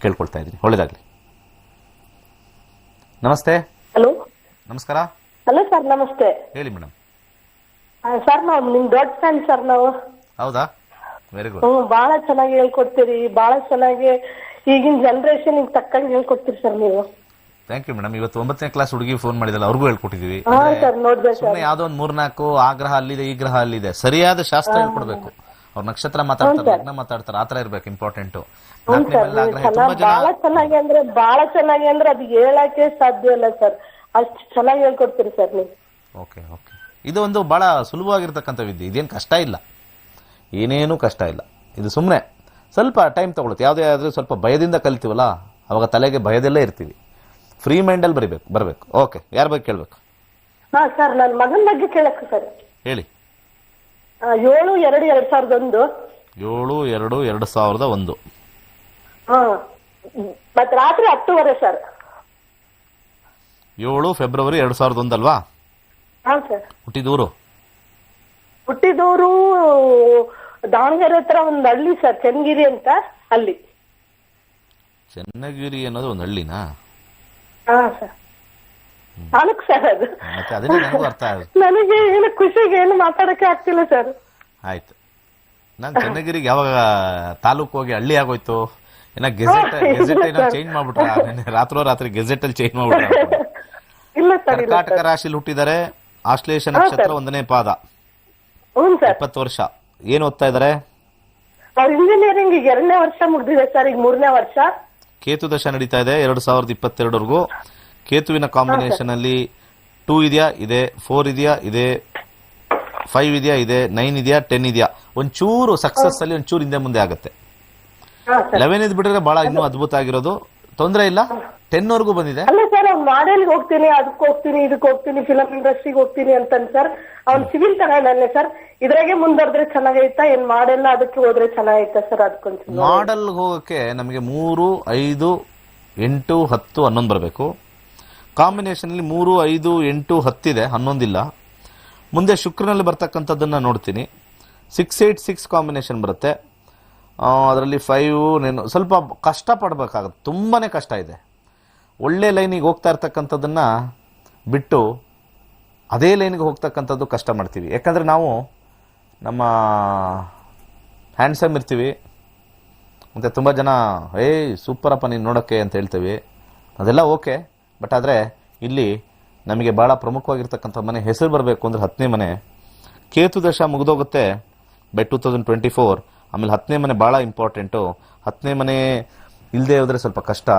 ಕೇಳ್ಕೊಳ್ತಾ ಇದ್ದೀನಿ. ಒಳ್ಳೆಯದಾಗಲಿ. ನಮಸ್ತೆ. ಹಲೋ, ನಮಸ್ಕಾರ. ಹಲೋ ಸರ್, ನಮಸ್ತೆ. ಹೇಳಿ ಮೇಡಮ್. ಸರ್, ನಾವು ನಿಮ್ ದೊಡ್ಡ ಫ್ಯಾನ್ ಸರ್. ನಾವು ಹೌದಾ? Very good. ಬಹಳ ಚೆನ್ನಾಗಿ ಹೇಳ್ಕೊಡ್ತೀರಿ. ಬಹಳ ಚೆನ್ನಾಗಿ ಈಗಿನ ಜನರೇಷನ್ ತಕ್ಕಂಗೆ ಹೇಳ್ಕೊಡ್ತೀರಿ ಸರ್ ನೀವು. Thank you madam. ಇವತ್ತು 9ನೇ ಕ್ಲಾಸ್ ಹುಡುಗಿ ಫೋನ್ ಮಾಡಿದಲ್ಲ, ಅವ್ರಿಗೂ ಹೇಳ್ಕೊಟ್ಟಿದೀವಿ. ಸರ್ ನೋಡ್ಬೇಕು. ಸುಮ್ಮನೆ ಯಾವ್ದೋ ಒಂದು 3-4 ಆ ಗ್ರಹ ಅಲ್ಲಿದೆ, ಈ ಗ್ರಹ ಅಲ್ಲಿದೆ, ಸರಿಯಾದ ಶಾಸ್ತ್ರ ಹೇಳ್ಕೊಡ್ಬೇಕು. ಅವ್ರ ನಕ್ಷತ್ರ ಮಾತಾಡ್ತಾರೆ, ಲಗ್ನ ಮಾತಾಡ್ತಾರೆ, ಆತರ ಇರ್ಬೇಕು. ಇಂಪಾರ್ಟೆಂಟ್. ಬಹಳ ಚೆನ್ನಾಗಿ ಅಂದ್ರೆ ಬಹಳ ಚೆನ್ನಾಗಿ ಅಂದ್ರೆ ಅದು ಹೇಳಕ್ಕೆ ಸಾಧ್ಯ ಇಲ್ಲ ಸರ್. ಅಷ್ಟು ಚೆನ್ನಾಗಿ ಹೇಳ್ಕೊಡ್ತೀರಿ ಸರ್ ನೀವು. Okay okay. ಇದು ಒಂದು ಬಹಳ ಸುಲಭವಾಗಿರ್ತಕ್ಕಂಥ ವಿದ್ಯೆ. ಇದೇನು ಕಷ್ಟ ಇಲ್ಲ, ಏನೇನು ಕಷ್ಟ ಇಲ್ಲ. ಇದು ಸುಮ್ಮನೆ ಸ್ವಲ್ಪ ಟೈಮ್ ತಗೊಳುತ್ತೆ. ಯಾವುದೇ ಆದ್ರೂ ಸ್ವಲ್ಪ ಭಯದಿಂದ ಕಲಿತೀವಲ್ಲ, ಅವಾಗ ತಲೆಗೆ ಭಯದಲ್ಲೇ ಇರ್ತೀವಿ. ಫ್ರೀ ಮೈಂಡಲ್ಲಿ ಬರಬೇಕು. ಓಕೆ, ಯಾರ ಬಗ್ಗೆ ಕೇಳಬೇಕು? ಹಾ ಸರ್, ನನ್ನ ಮಗನ ಬಗ್ಗೆ ಕೇಳಕ್ಕೆ ಸರ್. ಹೇಳಿ. 7/2/2001. 7/2/2001. ಹಾ, ಮತ್ತೆ ರಾತ್ರಿ 10:00 ಸರ್. 7 ಫೆಬ್ರವರಿ 2001 ಅಲ್ವಾ? ಹಾ ಸರ್. ಹುಟ್ಟಿದೂರು ದಾವಣಗೆರೆ ಹತ್ರ ಒಂದು ಹಳ್ಳಿ ಸರ್, ಚನ್ನಗಿರಿ ಅಂತ. ಅಲ್ಲಿ ಚನ್ನಗಿರಿ ಅನ್ನೋದು ಒಂದು ಹಳ್ಳಿನಾ? ಹಾ ಸರ್, ತಾಲೂಕು ಸರ್ ಅದು. ಮತ್ತೆ ಅದನ್ನೇ ನನಗೂ ಅರ್ಥ ಆಗುತ್ತೆ. ನನಗೆ ಏನು ಖುಷಿಗೆ ಏನು ಮಾತಾಡಕ್ಕೆ ಆಗ್ತಿಲ್ಲ ಸರ್. ಆಯ್ತು. ನಾನು ಚನ್ನಗಿರಿಗೆ ಯಾವಾಗ ತಾಲೂಕು ಹೋಗಿ ಹಳ್ಳಿ ಆಗೋಯ್ತು. ಗೆಜೆಟ್ ಏನೋ ಚೇಂಜ್ ಮಾಡ್ಬಿಟ್ರ ರಾತ್ರಿ ಗೆಜೆಟ್ ಅಲ್ಲಿ ಚೇಂಜ್ ಮಾಡ್ಬಿಟ್ರ. ಇಲ್ಲ ಸರ್, ಕರ್ನಾಟಕ ರಾಶಿಯಲ್ಲಿ ಹುಟ್ಟಿದ್ದಾರೆ. ಆಶ್ಲೇಷ ನಕ್ಷತ್ರ 1ನೇ ಪಾದ. 20 ವರ್ಷ. ಏನ್ ಓದ್ತಾ ಇದಾರೆ? ಅವ್ರ ಇಂಜಿನಿಯರಿಂಗ್ ಈಗ 2ನೇ ವರ್ಷ ಮುಗ್ದಿದೆ ಸರ್, ಈಗ 3ನೇ ವರ್ಷ. ಕೇತು ದಶ ನಡೀತಾ ಇದೆ 2022ವರೆಗೂ. ಕೇತುವಿನ ಕಾಂಬಿನೇಷನ್ ಅಲ್ಲಿ 2 ಇದೆಯಾ? ಇದೆ. 4 ಇದೆಯಾ? ಇದೆ. 5 ಇದೆಯಾ, ಇದೆ 9 ಇದೆಯಾ, 10 ಇದೆಯಾ, ಒಂಚೂರು ಸಕ್ಸಸ್ ಅಲ್ಲಿ ಒಂಚೂರು ಹಿಂದೆ ಮುಂದೆ ಆಗುತ್ತೆ. 11 ಇದ್ ಬಿಟ್ರೆ ಬಹಳ ಇನ್ನೂ ಅದ್ಭುತ ಆಗಿರೋದು, ತೊಂದರೆ ಇಲ್ಲ. 10 ವರೆಗೂ ಬಂದಿದೆ. ಅಲ್ಲ ಸರ್, ಅವ್ನು ಮಾಡೆಲ್ಗೆ ಹೋಗ್ತೀನಿ, ಅದಕ್ಕೆ ಹೋಗ್ತೀನಿ, ಇದಕ್ಕೆ ಹೋಗ್ತೀನಿ, ಫಿಲಂ ಇಂಡಸ್ಟ್ರಿಗೆ ಹೋಗ್ತೀನಿ ಅಂತಾನೆ ಸರ್. ಅವ್ನು ಸಿವಿಲ್ ತಗೊಂಡಲ್ಲೇ ಸರ್. ಇದ್ರಾಗೆ ಮುಂದೋದ್ರೆ ಚೆನ್ನಾಗೈತಾ, ಏನ್ ಮಾಡೆಲ್ಲ ಅದಕ್ಕೆ ಹೋದ್ರೆ ಚೆನ್ನಾಗೈತಾ ಸರ್? ಅದಕ್ಕೊಂದು ಮಾಡೆಲ್ ಹೋಗಕ್ಕೆ ನಮಗೆ 3, 5, 8, 10, 11 ಬರಬೇಕು. ಕಾಂಬಿನೇಷನ್ ಅಲ್ಲಿ 3, 5, 8, 10 ಇದೆ, 11 ಇಲ್ಲ. ಮುಂದೆ ಶುಕ್ರನಲ್ಲಿ ಬರ್ತಕ್ಕಂಥದ್ದನ್ನ ನೋಡ್ತೀನಿ. 6, 8, 6 ಕಾಂಬಿನೇಷನ್ ಬರುತ್ತೆ. ಅದರಲ್ಲಿ 5 ಸ್ವಲ್ಪ ಕಷ್ಟ ಪಡಬೇಕಾಗುತ್ತೆ, ತುಂಬಾನೇ ಕಷ್ಟ ಇದೆ. ಒಳ್ಳೆ ಲೈನಿಗೆ ಹೋಗ್ತಾ ಇರ್ತಕ್ಕಂಥದ್ದನ್ನ ಬಿಟ್ಟು ಅದೇ ಲೈನ್ಗೆ ಹೋಗ್ತಕ್ಕಂಥದ್ದು ಕಷ್ಟ ಮಾಡ್ತೀವಿ. ಯಾಕಂದ್ರೆ ನಾವು ನಮ್ಮ ಹ್ಯಾಂಡ್ಸಮ್ ಇರ್ತೀವಿ, ಮತ್ತು ತುಂಬ ಜನ ಸೂಪರಪ್ಪ ನೀನು ನೋಡೋಕ್ಕೆ ಅಂತ ಹೇಳ್ತೀವಿ, ಅದೆಲ್ಲ ಓಕೆ. ಬಟ್ ಆದರೆ ಇಲ್ಲಿ ನಮಗೆ ಭಾಳ ಪ್ರಮುಖವಾಗಿರ್ತಕ್ಕಂಥ ಮನೆ ಹೆಸರು ಬರಬೇಕು ಅಂದರೆ 10ನೇ ಮನೆ. ಕೇತು ದಶ ಮುಗಿದೋಗುತ್ತೆ ಬೈ 2024. ಆಮೇಲೆ 10ನೇ ಮನೆ ಭಾಳ ಇಂಪಾರ್ಟೆಂಟು. 10ನೇ ಮನೆ ಇಲ್ಲದೆ ಹೋದರೆ ಸ್ವಲ್ಪ ಕಷ್ಟ.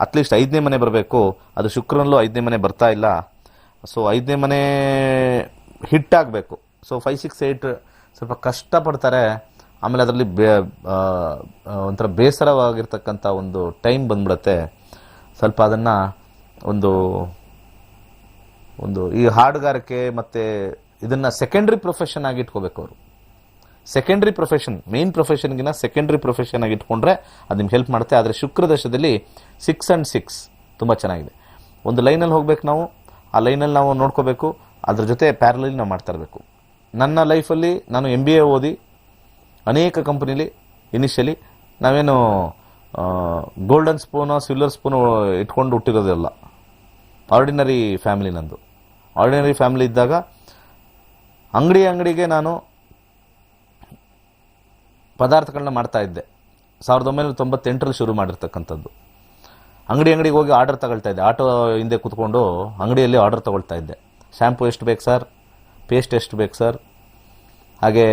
ಅಟ್ಲೀಸ್ಟ್ 5ನೇ ಮನೆ ಬರಬೇಕು. ಅದು ಶುಕ್ರನಲ್ಲೂ 5ನೇ ಮನೆ ಬರ್ತಾ ಇಲ್ಲ. ಸೊ 5ನೇ ಮನೆ ಹಿಟ್ ಆಗಬೇಕು. ಸೊ 5, 6, 8 ಸ್ವಲ್ಪ ಕಷ್ಟಪಡ್ತಾರೆ. ಆಮೇಲೆ ಅದರಲ್ಲಿ ಒಂಥರ ಬೇಸರವಾಗಿರ್ತಕ್ಕಂಥ ಒಂದು ಟೈಮ್ ಬಂದ್ಬಿಡುತ್ತೆ. ಸ್ವಲ್ಪ ಅದನ್ನು ಒಂದು ಈ ಹಾಡುಗಾರಿಕೆ ಮತ್ತು ಇದನ್ನು ಸೆಕೆಂಡ್ರಿ ಪ್ರೊಫೆಷನ್ ಆಗಿ ಇಟ್ಕೋಬೇಕು ಅವರು. ಸೆಕೆಂಡ್ರಿ ಪ್ರೊಫೆಷನ್, ಮೇನ್ ಪ್ರೊಫೆಷನ್ಗಿನ ಸೆಕೆಂಡ್ರಿ ಪ್ರೊಫೆಷನ್ ಆಗಿ ಇಟ್ಕೊಂಡ್ರೆ ಅದು ನಿಮ್ಗೆ ಹೆಲ್ಪ್ ಮಾಡುತ್ತೆ. ಆದರೆ ಶುಕ್ರದಶದಲ್ಲಿ 6 and 6 ತುಂಬ ಚೆನ್ನಾಗಿದೆ. ಒಂದು ಲೈನಲ್ಲಿ ಹೋಗ್ಬೇಕು ನಾವು, ಆ ಲೈನಲ್ಲಿ ನಾವು ನೋಡ್ಕೋಬೇಕು, ಅದ್ರ ಜೊತೆ ಪ್ಯಾರಲಲ್ಲಿ ನಾವು ಮಾಡ್ತಾ ಇರಬೇಕು. ನನ್ನ ಲೈಫಲ್ಲಿ ನಾನು MBA ಓದಿ ಅನೇಕ ಕಂಪನಿಲಿ ಇನಿಷಿಯಲಿ ನಾವೇನು ಗೋಲ್ಡನ್ ಸ್ಪೂನು ಸಿಲ್ವರ್ ಸ್ಪೂನು ಇಟ್ಕೊಂಡು ಹುಟ್ಟಿರೋದಲ್ಲ. ಆರ್ಡಿನರಿ ಫ್ಯಾಮಿಲಿ ನಂದು. ಆರ್ಡಿನರಿ ಫ್ಯಾಮಿಲಿ ಇದ್ದಾಗ ಅಂಗಡಿಗೆ ನಾನು ಪದಾರ್ಥಗಳನ್ನ ಮಾಡ್ತಾ ಇದ್ದೆ. 1998ರಲ್ಲಿ ಶುರು ಮಾಡಿರ್ತಕ್ಕಂಥದ್ದು. ಅಂಗಡಿಗೆ ಹೋಗಿ ಆರ್ಡರ್ ತಗೊಳ್ತಾ ಇದ್ದೆ. ಆಟೋ ಹಿಂದೆ ಕೂತ್ಕೊಂಡು ಅಂಗಡಿಯಲ್ಲಿ ಆರ್ಡರ್ ತಗೊಳ್ತಾ ಇದ್ದೆ. ಶ್ಯಾಂಪು ಎಷ್ಟು ಬೇಕು ಸರ್, ಪೇಸ್ಟ್ ಎಷ್ಟು ಬೇಕು ಸರ್, ಹಾಗೆ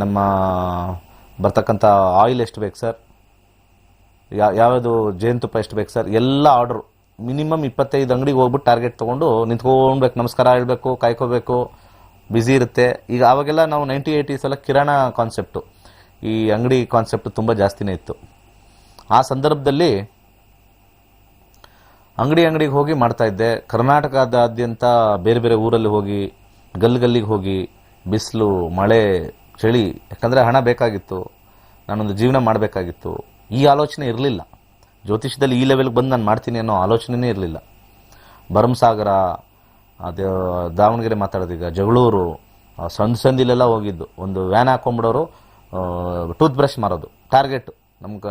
ನಮ್ಮ ಬರ್ತಕ್ಕಂಥ ಆಯಿಲ್ ಎಷ್ಟು ಬೇಕು ಸರ್, ಯಾವುದು ಜೇನುತುಪ್ಪ ಎಷ್ಟು ಬೇಕು ಸರ್, ಎಲ್ಲ ಆರ್ಡ್ರು. ಮಿನಿಮಮ್ 25 ಅಂಗಡಿಗೆ ಹೋಗ್ಬಿಟ್ಟು ಟಾರ್ಗೆಟ್ ತೊಗೊಂಡು ನಿಂತ್ಕೊಂಡ್ಬೇಕು, ನಮಸ್ಕಾರ ಹೇಳಬೇಕು, ಕಾಯ್ಕೋಬೇಕು, ಬ್ಯುಸಿ ಇರುತ್ತೆ. ಈಗ ಆವಾಗೆಲ್ಲ ನಾವು 90-80s ಎಲ್ಲ ಕಿರಾಣ ಕಾನ್ಸೆಪ್ಟು, ಈ ಅಂಗಡಿ ಕಾನ್ಸೆಪ್ಟ್ ತುಂಬ ಜಾಸ್ತಿನೇ ಇತ್ತು. ಆ ಸಂದರ್ಭದಲ್ಲಿ ಅಂಗಡಿಗೆ ಹೋಗಿ ಮಾಡ್ತಾ ಇದ್ದೆ. ಕರ್ನಾಟಕದಾದ್ಯಂತ ಬೇರೆ ಬೇರೆ ಊರಲ್ಲಿ ಹೋಗಿ, ಗಲ್ಲಿಗೆ ಹೋಗಿ, ಬಿಸಿಲು, ಮಳೆ, ಚಳಿ, ಯಾಕಂದರೆ ಹಣ ಬೇಕಾಗಿತ್ತು, ನಾನೊಂದು ಜೀವನ ಮಾಡಬೇಕಾಗಿತ್ತು. ಈ ಆಲೋಚನೆ ಇರಲಿಲ್ಲ. ಜ್ಯೋತಿಷದಲ್ಲಿ ಈ ಲೆವೆಲ್ಗೆ ಬಂದು ನಾನು ಮಾಡ್ತೀನಿ ಅನ್ನೋ ಆಲೋಚನೆನೇ ಇರಲಿಲ್ಲ. ಭರಮಸಾಗರ, ಅದು ದಾವಣಗೆರೆ ಮಾತಾಡೋದೀಗ, ಜಗಳೂರು, ಸಂದಿಲೆಲ್ಲ ಹೋಗಿದ್ದು. ಒಂದು ವ್ಯಾನ್ ಹಾಕೊಂಡ್ಬಿಡೋರು, ಟೂತ್ ಬ್ರಷ್ ಮಾರೋದು ಟಾರ್ಗೆಟ್.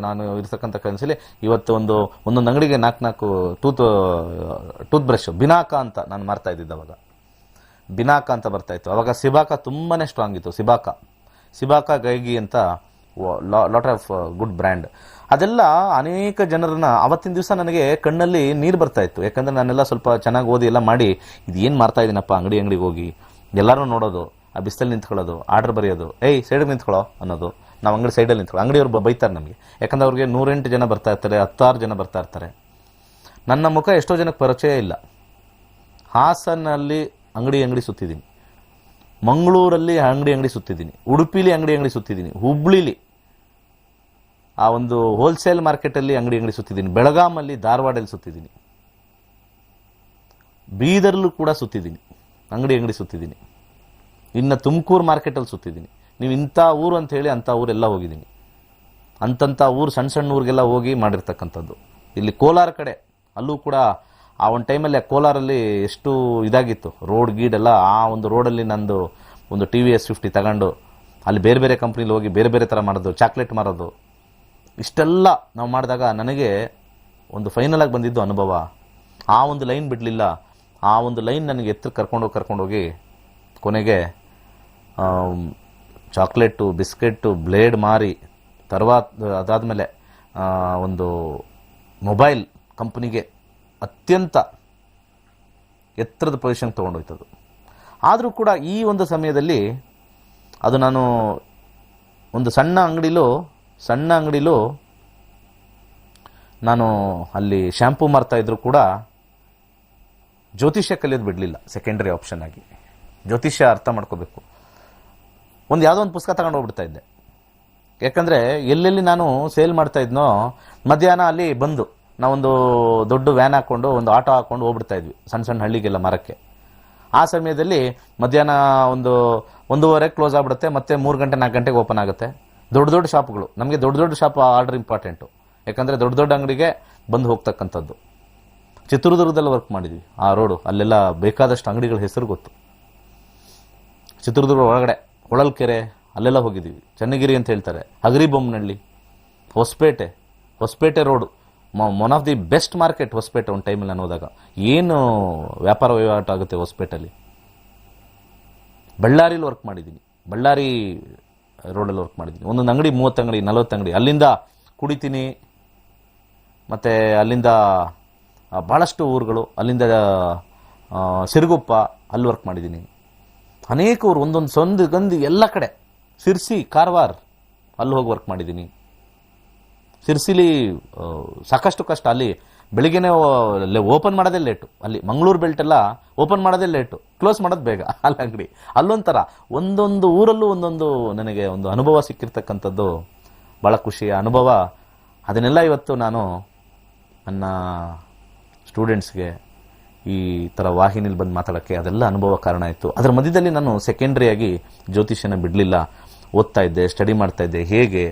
ನಾನು ಇರ್ತಕ್ಕಂಥ ಕನಸಲ್ಲಿ ಇವತ್ತು ಒಂದೊಂದು ಅಂಗಡಿಗೆ 4 ಟೂತ್ ಬ್ರಷ್ ಬಿನಾಕ ಅಂತ ನಾನು ಮಾರ್ತಾ ಇದ್ದಿದ್ದು. ಅವಾಗ ಬಿನಾಕ ಅಂತ ಬರ್ತಾ ಇತ್ತು. ಅವಾಗ ಸಿಬಾಕ ತುಂಬಾನೇ ಸ್ಟ್ರಾಂಗ್ ಇತ್ತು. ಸಿಬಾಕ ಗೈಗಿ ಅಂತ ಲಾಟ್ ಆಫ್ ಗುಡ್ ಬ್ರ್ಯಾಂಡ್. ಅದೆಲ್ಲ ಅನೇಕ ಜನರನ್ನ ಅವತ್ತಿನ ದಿವಸ ನನಗೆ ಕಣ್ಣಲ್ಲಿ ನೀರು ಬರ್ತಾ ಇತ್ತು. ಯಾಕಂದ್ರೆ ನಾನೆಲ್ಲ ಸ್ವಲ್ಪ ಚೆನ್ನಾಗಿ ಓದಿ ಎಲ್ಲ ಮಾಡಿ ಇದು ಏನು ಮಾಡ್ತಾ ಇದ್ದೀನಪ್ಪ, ಅಂಗಡಿಗೆ ಹೋಗಿ ಎಲ್ಲರೂ ನೋಡೋದು, ಆ ಬಿಸ್ತಲ್ಲಿ ನಿಂತ್ಕೊಳ್ಳೋದು, ಆರ್ಡರ್ ಬರೆಯೋದು, ಸೈಡಿಗೆ ನಿಂತ್ಕೊಳ್ಳೋ ಅನ್ನೋದು. ನಾವು ಅಂಗಡಿ ಸೈಡಲ್ಲಿ ನಿಂತ್ಕೊಳ್ಳೋ, ಅಂಗಡಿಯವ್ರು ಬೈತಾರೆ ನಮಗೆ. ಯಾಕಂದ್ರೆ ಅವ್ರಿಗೆ 108 ಜನ ಬರ್ತಾ ಇರ್ತಾರೆ, 16 ಜನ ಬರ್ತಾ ಇರ್ತಾರೆ. ನನ್ನ ಮುಖ ಎಷ್ಟೋ ಜನಕ್ಕೆ ಪರಿಚಯ ಇಲ್ಲ. ಹಾಸನಲ್ಲಿ ಅಂಗಡಿ ಸುತ್ತಿದ್ದೀನಿ, ಮಂಗಳೂರಲ್ಲಿ ಅಂಗಡಿ ಸುತ್ತಿದ್ದೀನಿ, ಉಡುಪಿಲಿ ಅಂಗಡಿ ಸುತ್ತಿದ್ದೀನಿ, ಹುಬ್ಳಿಲಿ ಆ ಒಂದು ಹೋಲ್ಸೇಲ್ ಮಾರ್ಕೆಟಲ್ಲಿ ಅಂಗಡಿ ಸುತ್ತಿದ್ದೀನಿ, ಬೆಳಗಾಮಲ್ಲಿ, ಧಾರವಾಡಲ್ಲಿ ಸುತ್ತಿದ್ದೀನಿ, ಬೀದರ್ಲು ಕೂಡ ಸುತ್ತಿದ್ದೀನಿ, ಅಂಗಡಿ ಸುತ್ತಿದ್ದೀನಿ. ಇನ್ನು ತುಮಕೂರು ಮಾರ್ಕೆಟಲ್ಲಿ ಸುತ್ತಿದ್ದೀನಿ. ನೀವು ಇಂಥ ಊರು ಅಂತ ಹೇಳಿ ಅಂಥ ಊರೆಲ್ಲ ಹೋಗಿದ್ದೀನಿ. ಅಂತಂಥ ಊರು, ಸಣ್ಣ ಊರಿಗೆಲ್ಲ ಹೋಗಿ ಮಾಡಿರ್ತಕ್ಕಂಥದ್ದು. ಇಲ್ಲಿ ಕೋಲಾರ ಕಡೆ, ಅಲ್ಲೂ ಕೂಡ ಆ ಒಂದು ಟೈಮಲ್ಲಿ ಕೋಲಾರಲ್ಲಿ ಎಷ್ಟು ಇದಾಗಿತ್ತು, ರೋಡ್ ಗೀಡೆಲ್ಲ. ಆ ಒಂದು ರೋಡಲ್ಲಿ ನಂದು ಒಂದು TVS 50 ತಗೊಂಡು ಅಲ್ಲಿ ಬೇರೆ ಬೇರೆ ಕಂಪ್ನಿಲಿ ಹೋಗಿ ಬೇರೆ ಬೇರೆ ಥರ ಮಾಡೋದು, ಚಾಕ್ಲೇಟ್ ಮಾರೋದು, ಇಷ್ಟೆಲ್ಲ ನಾವು ಮಾಡಿದಾಗ ನನಗೆ ಒಂದು ಫೈನಲ್ ಆಗಿ ಬಂದಿದ್ದು ಅನುಭವ. ಆ ಒಂದು ಲೈನ್ ಬಿಡಲಿಲ್ಲ. ಆ ಒಂದು ಲೈನ್ ನನಗೆ ಎತ್ತರ ಕರ್ಕೊಂಡೋಗಿ ಕೊನೆಗೆ ಚಾಕ್ಲೇಟು, ಬಿಸ್ಕೆಟ್ಟು, ಬ್ಲೇಡ್ ಮಾರಿ, ಅದಾದಮೇಲೆ ಒಂದು ಮೊಬೈಲ್ ಕಂಪ್ನಿಗೆ ಅತ್ಯಂತ ಎತ್ತರದ ಪೊಸಿಷನ್ ತೊಗೊಂಡೋಯ್ತದು. ಆದರೂ ಕೂಡ ಈ ಒಂದು ಸಮಯದಲ್ಲಿ ಅದು ನಾನು ಒಂದು ಸಣ್ಣ ಅಂಗಡಿಲೂ ನಾನು ಅಲ್ಲಿ ಶ್ಯಾಂಪೂ ಮಾರ್ತಾ ಇದ್ರು ಕೂಡ ಜ್ಯೋತಿಷ್ಯ ಕಲಿಯೋದು ಬಿಡಲಿಲ್ಲ. ಸೆಕೆಂಡರಿ ಆಪ್ಷನ್ ಆಗಿ ಜ್ಯೋತಿಷ್ಯ ಅರ್ಥ ಮಾಡ್ಕೋಬೇಕು. ಒಂದು ಯಾವುದೋ ಒಂದು ಪುಸ್ತಕ ತಗೊಂಡು ಹೋಗ್ಬಿಡ್ತಾ ಇದ್ದೆ. ಯಾಕಂದರೆ ಎಲ್ಲೆಲ್ಲಿ ನಾನು ಸೇಲ್ ಮಾಡ್ತಾ ಇದ್ನೋ ಮಧ್ಯಾಹ್ನ ಅಲ್ಲಿ ಬಂದು ನಾವೊಂದು ದೊಡ್ಡ ವ್ಯಾನ್ ಹಾಕ್ಕೊಂಡು ಒಂದು ಆಟೋ ಹಾಕ್ಕೊಂಡು ಹೋಗ್ಬಿಡ್ತಾ ಇದ್ವಿ ಸಣ್ಣ ಸಣ್ಣ ಹಳ್ಳಿಗೆಲ್ಲ ಮರಕ್ಕೆ. ಆ ಸಮಯದಲ್ಲಿ ಮಧ್ಯಾಹ್ನ 1:30 ಕ್ಲೋಸ್ ಆಗಿಬಿಡುತ್ತೆ, ಮತ್ತೆ 3 ಗಂಟೆ 4 ಗಂಟೆಗೆ ಓಪನ್ ಆಗುತ್ತೆ. ದೊಡ್ಡ ದೊಡ್ಡ ಶಾಪ್ಗಳು, ನಮಗೆ ದೊಡ್ಡ ದೊಡ್ಡ ಶಾಪ್ ಆರ್ಡರ್ ಇಂಪಾರ್ಟೆಂಟು. ಯಾಕಂದರೆ ದೊಡ್ಡ ದೊಡ್ಡ ಅಂಗಡಿಗೆ ಬಂದು ಹೋಗ್ತಕ್ಕಂಥದ್ದು. ಚಿತ್ರದುರ್ಗದಲ್ಲಿ ವರ್ಕ್ ಮಾಡಿದ್ವಿ, ಆ ರೋಡು ಅಲ್ಲೆಲ್ಲ ಬೇಕಾದಷ್ಟು ಅಂಗಡಿಗಳ ಹೆಸರು ಗೊತ್ತು. ಚಿತ್ರದುರ್ಗ ಒಳಗಡೆ ಹೊಳಲ್ಕೆರೆ ಅಲ್ಲೆಲ್ಲ ಹೋಗಿದ್ದೀವಿ. ಚನ್ನಗಿರಿ ಅಂತ ಹೇಳ್ತಾರೆ, Hagaribommanahalli, Hosapete road, one of the best market Hosapete. ಒಂದು ಟೈಮಲ್ಲಿ ನಾನು ಹೋದಾಗ ಏನು ವ್ಯಾಪಾರ ವಹಿವಾಟು ಆಗುತ್ತೆ ಹೊಸಪೇಟೆಯಲ್ಲಿ. ಬಳ್ಳಾರಿಲಿ ವರ್ಕ್ ಮಾಡಿದ್ದೀನಿ, ಬಳ್ಳಾರಿ ರೋಡಲ್ಲಿ ವರ್ಕ್ ಮಾಡಿದ್ದೀನಿ. ಒಂದೊಂದು ಅಂಗಡಿ 30 ಅಂಗಡಿ 40 ಅಂಗಡಿ. ಅಲ್ಲಿಂದ ಕುಡಿತೀನಿ, ಮತ್ತು ಅಲ್ಲಿಂದ ಭಾಳಷ್ಟು ಊರುಗಳು, ಅಲ್ಲಿಂದ ಸಿರುಗುಪ್ಪ ಅಲ್ಲಿ ವರ್ಕ್ ಮಾಡಿದ್ದೀನಿ. ಅನೇಕ ಊರು, ಒಂದೊಂದು ಸಂದು ಗಂದು ಎಲ್ಲ ಕಡೆ. ಸಿರ್ಸಿ, ಕಾರವಾರ ಅಲ್ಲಿ ಹೋಗಿ ವರ್ಕ್ ಮಾಡಿದ್ದೀನಿ. ಸಿರ್ಸಿಲಿ ಸಾಕಷ್ಟು ಕಷ್ಟ. ಅಲ್ಲಿ ಬೆಳಿಗ್ಗೆನೇ ಓಪನ್ ಮಾಡೋದೇ ಲೇಟು. ಅಲ್ಲಿ ಮಂಗಳೂರು ಬೆಲ್ಟೆಲ್ಲ ಓಪನ್ ಮಾಡೋದೇ ಲೇಟು, ಕ್ಲೋಸ್ ಮಾಡೋದು ಬೇಗ ಅಲ್ಲಿ ಅಂಗಡಿ. ಅಲ್ಲೊಂಥರ ಒಂದೊಂದು ಊರಲ್ಲೂ ಒಂದೊಂದು ನನಗೆ ಒಂದು ಅನುಭವ ಸಿಕ್ಕಿರ್ತಕ್ಕಂಥದ್ದು ಭಾಳ ಖುಷಿಯ ಅನುಭವ. ಅದನ್ನೆಲ್ಲ ಇವತ್ತು ನಾನು ನನ್ನ ಸ್ಟೂಡೆಂಟ್ಸ್ಗೆ ಈ ಥರ ವಾಹಿನಿಲಿ ಬಂದು ಮಾತಾಡೋಕ್ಕೆ ಅದೆಲ್ಲ ಅನುಭವ ಕಾರಣ ಆಯಿತು. ಅದರ ಮಧ್ಯದಲ್ಲಿ ನಾನು ಸೆಕೆಂಡ್ರಿಯಾಗಿ ಜ್ಯೋತಿಷ್ಯನ ಬಿಡಲಿಲ್ಲ, ಓದ್ತಾ ಇದ್ದೆ, ಸ್ಟಡಿ ಮಾಡ್ತಾ ಇದ್ದೆ, ಹೇಗೆ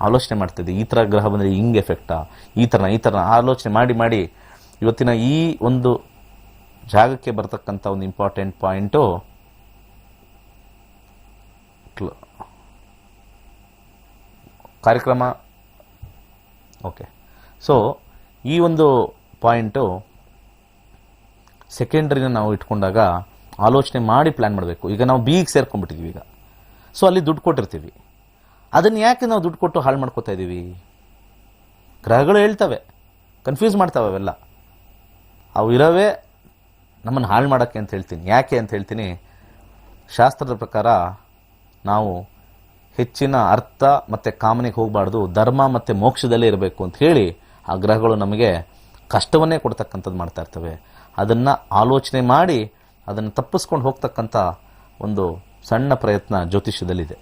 ಆಲೋಚನೆ ಮಾಡ್ತಾ ಇದ್ದೆ, ಈ ಥರ ಗ್ರಹ ಬಂದರೆ ಹಿಂಗೆ ಎಫೆಕ್ಟಾ, ಈ ಥರ ಆಲೋಚನೆ ಮಾಡಿ ಇವತ್ತಿನ ಈ ಒಂದು ಜಾಗಕ್ಕೆ ಬರ್ತಕ್ಕಂಥ ಒಂದು ಇಂಪಾರ್ಟೆಂಟ್ ಪಾಯಿಂಟು ಕಾರ್ಯಕ್ರಮ. ಓಕೆ, ಸೊ ಈ ಒಂದು ಪಾಯಿಂಟು ಸೆಕೆಂಡ್ರಿನ ನಾವು ಇಟ್ಕೊಂಡಾಗ ಆಲೋಚನೆ ಮಾಡಿ ಪ್ಲ್ಯಾನ್ ಮಾಡಬೇಕು. ಈಗ ನಾವು ಬಿಗೆ ಸೇರ್ಕೊಂಡ್ಬಿಟ್ಟಿದ್ದೀವಿ ಈಗ. ಸೊ ಅಲ್ಲಿ ದುಡ್ಡು ಕೊಟ್ಟಿರ್ತೀವಿ, ಅದನ್ನು ಯಾಕೆ ನಾವು ದುಡ್ಡು ಕೊಟ್ಟು ಹಾಳು ಮಾಡ್ಕೋತಾ ಇದ್ದೀವಿ? ಗ್ರಹಗಳು ಹೇಳ್ತವೆ, ಕನ್ಫ್ಯೂಸ್ ಮಾಡ್ತವೆ ಅವೆಲ್ಲ. ಅವು ಇರೋವೇ ನಮ್ಮನ್ನು ಹಾಳು ಮಾಡೋಕ್ಕೆ ಅಂತ ಹೇಳ್ತೀನಿ. ಯಾಕೆ ಅಂತ ಹೇಳ್ತೀನಿ. ಶಾಸ್ತ್ರದ ಪ್ರಕಾರ ನಾವು ಹೆಚ್ಚಿನ ಅರ್ಥ ಮತ್ತು ಕಾಮನೆಗೆ ಹೋಗಬಾರ್ದು, ಧರ್ಮ ಮತ್ತು ಮೋಕ್ಷದಲ್ಲೇ ಇರಬೇಕು ಅಂತ ಹೇಳಿ ಆ ಗ್ರಹಗಳು ನಮಗೆ ಕಷ್ಟವನ್ನೇ ಕೊಡ್ತಕ್ಕಂಥದ್ದು ಮಾಡ್ತಾ ಇರ್ತವೆ. ಅದನ್ನು ಆಲೋಚನೆ ಮಾಡಿ ಅದನ್ನು ತಪ್ಪಿಸ್ಕೊಂಡು ಹೋಗ್ತಕ್ಕಂಥ ಒಂದು ಸಣ್ಣ ಪ್ರಯತ್ನ ಜ್ಯೋತಿಷ್ಯದಲ್ಲಿದೆ.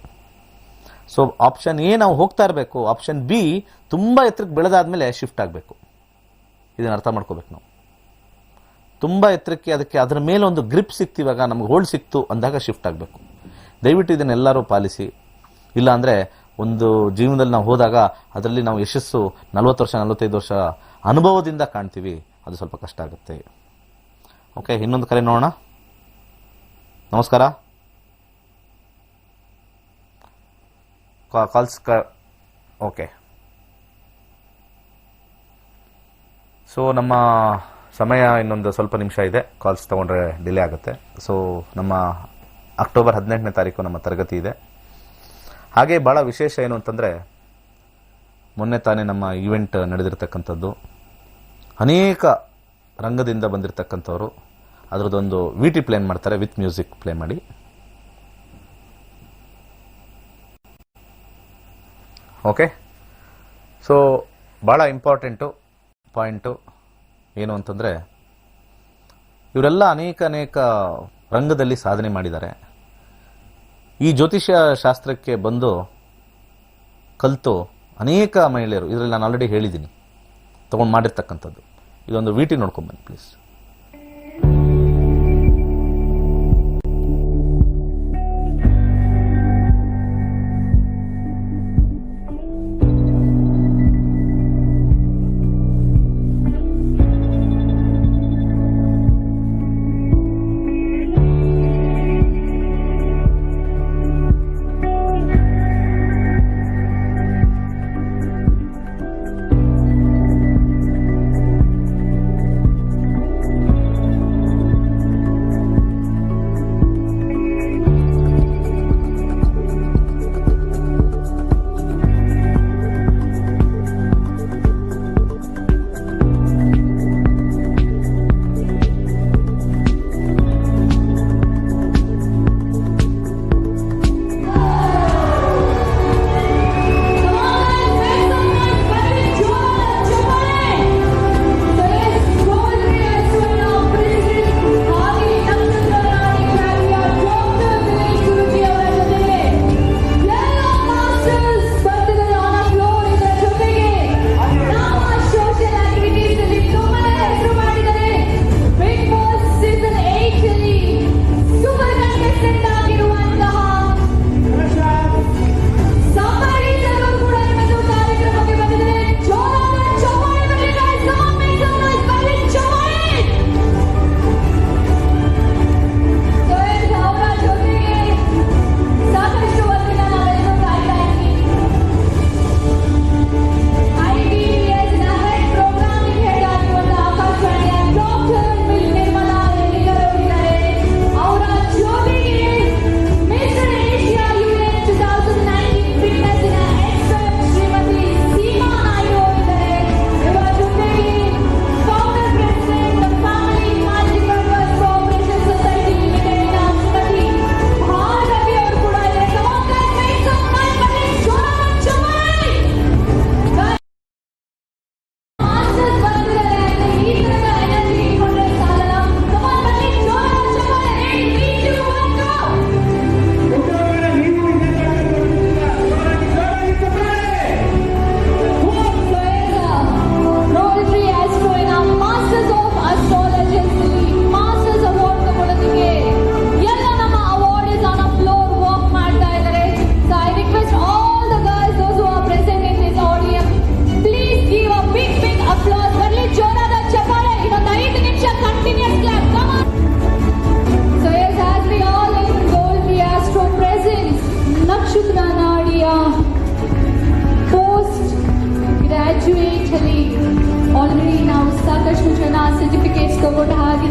ಸೊ ಆಪ್ಷನ್ ಎ ನಾವು ಹೋಗ್ತಾ ಇರಬೇಕು, ಆಪ್ಷನ್ ಬಿ ತುಂಬ ಎತ್ತರಕ್ಕೆ ಬೆಳೆದಾದ್ಮೇಲೆ ಶಿಫ್ಟ್ ಆಗಬೇಕು. ಇದನ್ನು ಅರ್ಥ ಮಾಡ್ಕೋಬೇಕು ನಾವು. ತುಂಬ ಎತ್ತರಕ್ಕೆ ಅದಕ್ಕೆ ಅದರ ಮೇಲೆ ಒಂದು ಗ್ರಿಪ್ ಸಿಕ್ತಿವಾಗ, ನಮ್ಗೆ ಹೋಲ್ಡ್ ಸಿಕ್ತು ಅಂದಾಗ ಶಿಫ್ಟ್ ಆಗಬೇಕು. ದಯವಿಟ್ಟು ಇದನ್ನೆಲ್ಲರೂ ಪಾಲಿಸಿ. ಇಲ್ಲ ಅಂದರೆ ಒಂದು ಜೀವನದಲ್ಲಿ ನಾವು ಹೋದಾಗ ಅದರಲ್ಲಿ ನಾವು ಯಶಸ್ಸು 40 ವರ್ಷ 45 ವರ್ಷ ಅನುಭವದಿಂದ ಕಾಣ್ತೀವಿ, ಅದು ಸ್ವಲ್ಪ ಕಷ್ಟ ಆಗುತ್ತೆ. ಓಕೆ, ಇನ್ನೊಂದು ಕರೆ ನೋಡೋಣ. ನಮಸ್ಕಾರ. Calls okay. ಸೊ ನಮ್ಮ ಸಮಯ ಇನ್ನೊಂದು ಸ್ವಲ್ಪ ನಿಮಿಷ ಇದೆ, ಕಾಲ್ಸ್ ತೊಗೊಂಡ್ರೆ ಡಿಲೇ ಆಗುತ್ತೆ. ಸೊ ನಮ್ಮ ಅಕ್ಟೋಬರ್ 18ನೇ ತಾರೀಕು ನಮ್ಮ ತರಗತಿ ಇದೆ. ಹಾಗೆ ಭಾಳ ವಿಶೇಷ ಏನು ಅಂತಂದರೆ, ಮೊನ್ನೆ ತಾನೇ ನಮ್ಮ ಈವೆಂಟ್ ನಡೆದಿರ್ತಕ್ಕಂಥದ್ದು. ಅನೇಕ ರಂಗದಿಂದ ಬಂದಿರತಕ್ಕಂಥವ್ರು ಅದರದ್ದೊಂದು VT ಪ್ಲೇನ್ ಮಾಡ್ತಾರೆ, ವಿತ್ ಮ್ಯೂಸಿಕ್ ಪ್ಲೇ ಮಾಡಿ. ಓಕೆ, ಸೊ ಭಾಳ ಇಂಪಾರ್ಟೆಂಟು ಪಾಯಿಂಟು ಏನು ಅಂತಂದರೆ, ಇವರೆಲ್ಲ ಅನೇಕ ರಂಗದಲ್ಲಿ ಸಾಧನೆ ಮಾಡಿದ್ದಾರೆ. ಈ ಜ್ಯೋತಿಷ್ಯ ಶಾಸ್ತ್ರಕ್ಕೆ ಬಂದು ಕಲಿತು ಅನೇಕ ಮಹಿಳೆಯರು, ಇದರಲ್ಲಿ ನಾನು ಆಲ್ರೆಡಿ ಹೇಳಿದ್ದೀನಿ, ತೊಗೊಂಡು ಮಾಡಿರ್ತಕ್ಕಂಥದ್ದು. ಇದೊಂದು VT ನೋಡ್ಕೊಂಬನ್ನಿ ಪ್ಲೀಸ್.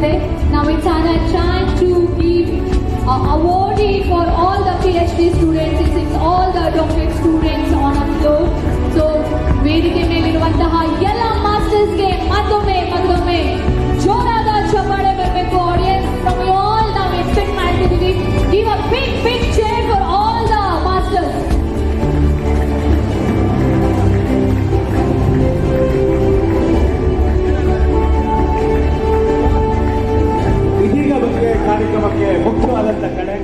ಬಂದಿದೆ. Now it's our time to give awardee for all the PhD students, it's all the doctorate students on a floor. So ವೇದಿಕೆ ಮೇಲಿರುವಂತಹ ಎಲ್ಲ ಮಾಸ್ಟರ್ಸ್ಗೆ ಮತ್ತೊಮ್ಮೆ ಜೋರಾದ ಚಪ್ಪಾಳೆ ಬರಬೇಕು. ಆಡಿಯನ್ಸ್ from you all ನಾವು ಎಕ್ಸ್ಪೆಕ್ಟ್ ಮಾಡ್ತಿದ್ದೀವಿ. Give a big cheer for all the masters. ಇದೀಗ ಬಗ್ಗೆ ಕಾರ್ಯಕ್ರಮಕ್ಕೆ ಮುಖ್ಯವಾದಂತ ಕಡೆ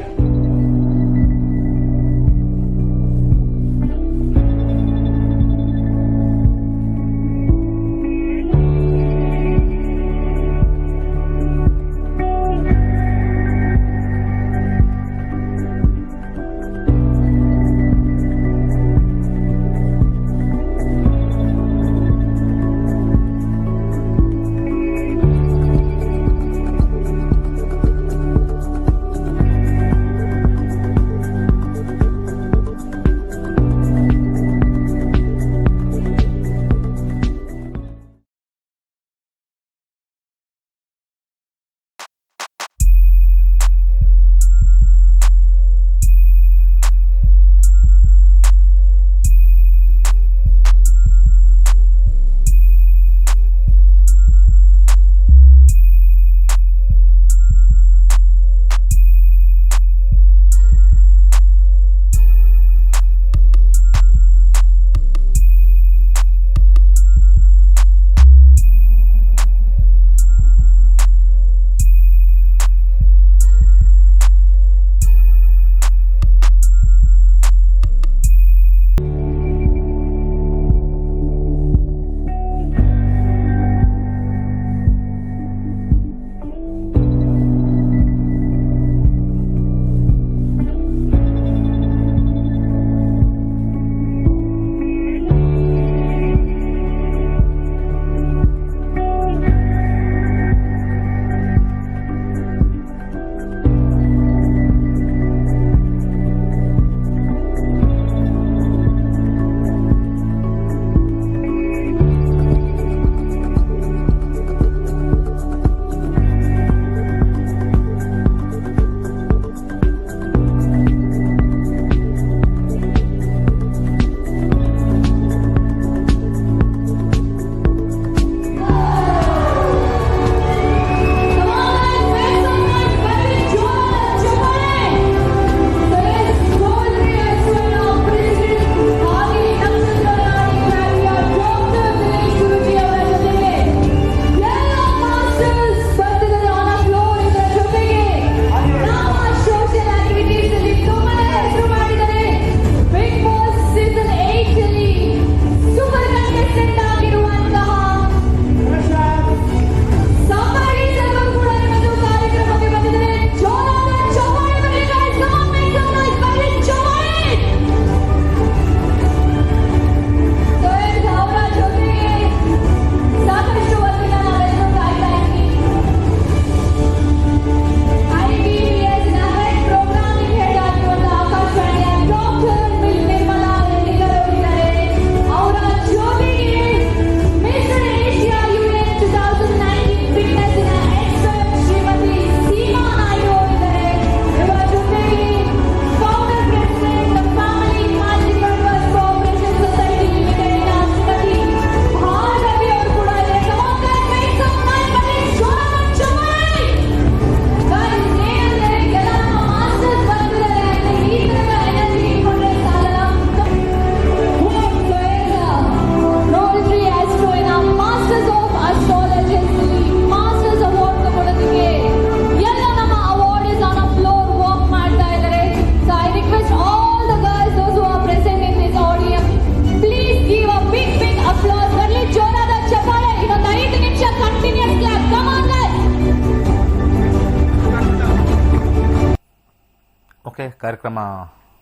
ಓಕೆ, ಕಾರ್ಯಕ್ರಮ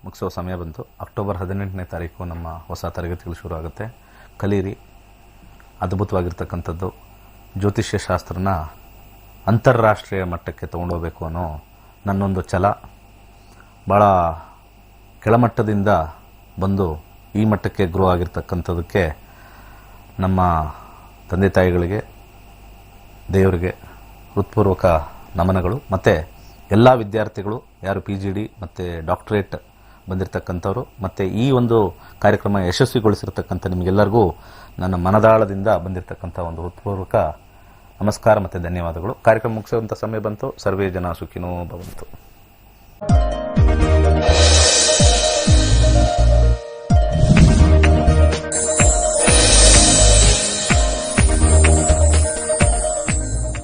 ಮುಗಿಸೋ ಸಮಯ ಬಂತು. ಅಕ್ಟೋಬರ್ 18ನೇ ತಾರೀಕು ನಮ್ಮ ಹೊಸ ತರಗತಿಗಳು ಶುರು ಆಗುತ್ತೆ. ಕಲೀರಿ, ಅದ್ಭುತವಾಗಿರ್ತಕ್ಕಂಥದ್ದು. ಜ್ಯೋತಿಷ್ಯ ಶಾಸ್ತ್ರನ ಅಂತಾರಾಷ್ಟ್ರೀಯ ಮಟ್ಟಕ್ಕೆ ತೊಗೊಂಡೋಗ್ಬೇಕು ಅನ್ನೋ ನನ್ನೊಂದು ಛಲ. ಭಾಳ ಕೆಳಮಟ್ಟದಿಂದ ಬಂದು ಈ ಮಟ್ಟಕ್ಕೆ ಗ್ರೋ ಆಗಿರ್ತಕ್ಕಂಥದ್ದಕ್ಕೆ ನಮ್ಮ ತಂದೆ ತಾಯಿಗಳಿಗೆ, ದೇವರಿಗೆ ಹೃತ್ಪೂರ್ವಕ ನಮನಗಳು. ಮತ್ತು ಎಲ್ಲ ವಿದ್ಯಾರ್ಥಿಗಳು ಯಾರು PGD ಮತ್ತು ಡಾಕ್ಟರೇಟ್ ಬಂದಿರತಕ್ಕಂಥವ್ರು ಮತ್ತು ಈ ಒಂದು ಕಾರ್ಯಕ್ರಮ ಯಶಸ್ವಿಗೊಳಿಸಿರ್ತಕ್ಕಂಥ ನಿಮಗೆಲ್ಲರಿಗೂ ನನ್ನ ಮನದಾಳದಿಂದ ಬಂದಿರತಕ್ಕಂಥ ಒಂದು ಹೃತ್ಪೂರ್ವಕ ನಮಸ್ಕಾರ ಮತ್ತು ಧನ್ಯವಾದಗಳು. ಕಾರ್ಯಕ್ರಮ ಮುಗಿಸುವಂಥ ಸಮಯ ಬಂತು. ಸರ್ವೇ ಜನ ಸುಖಿನೋ ಭವಂತು.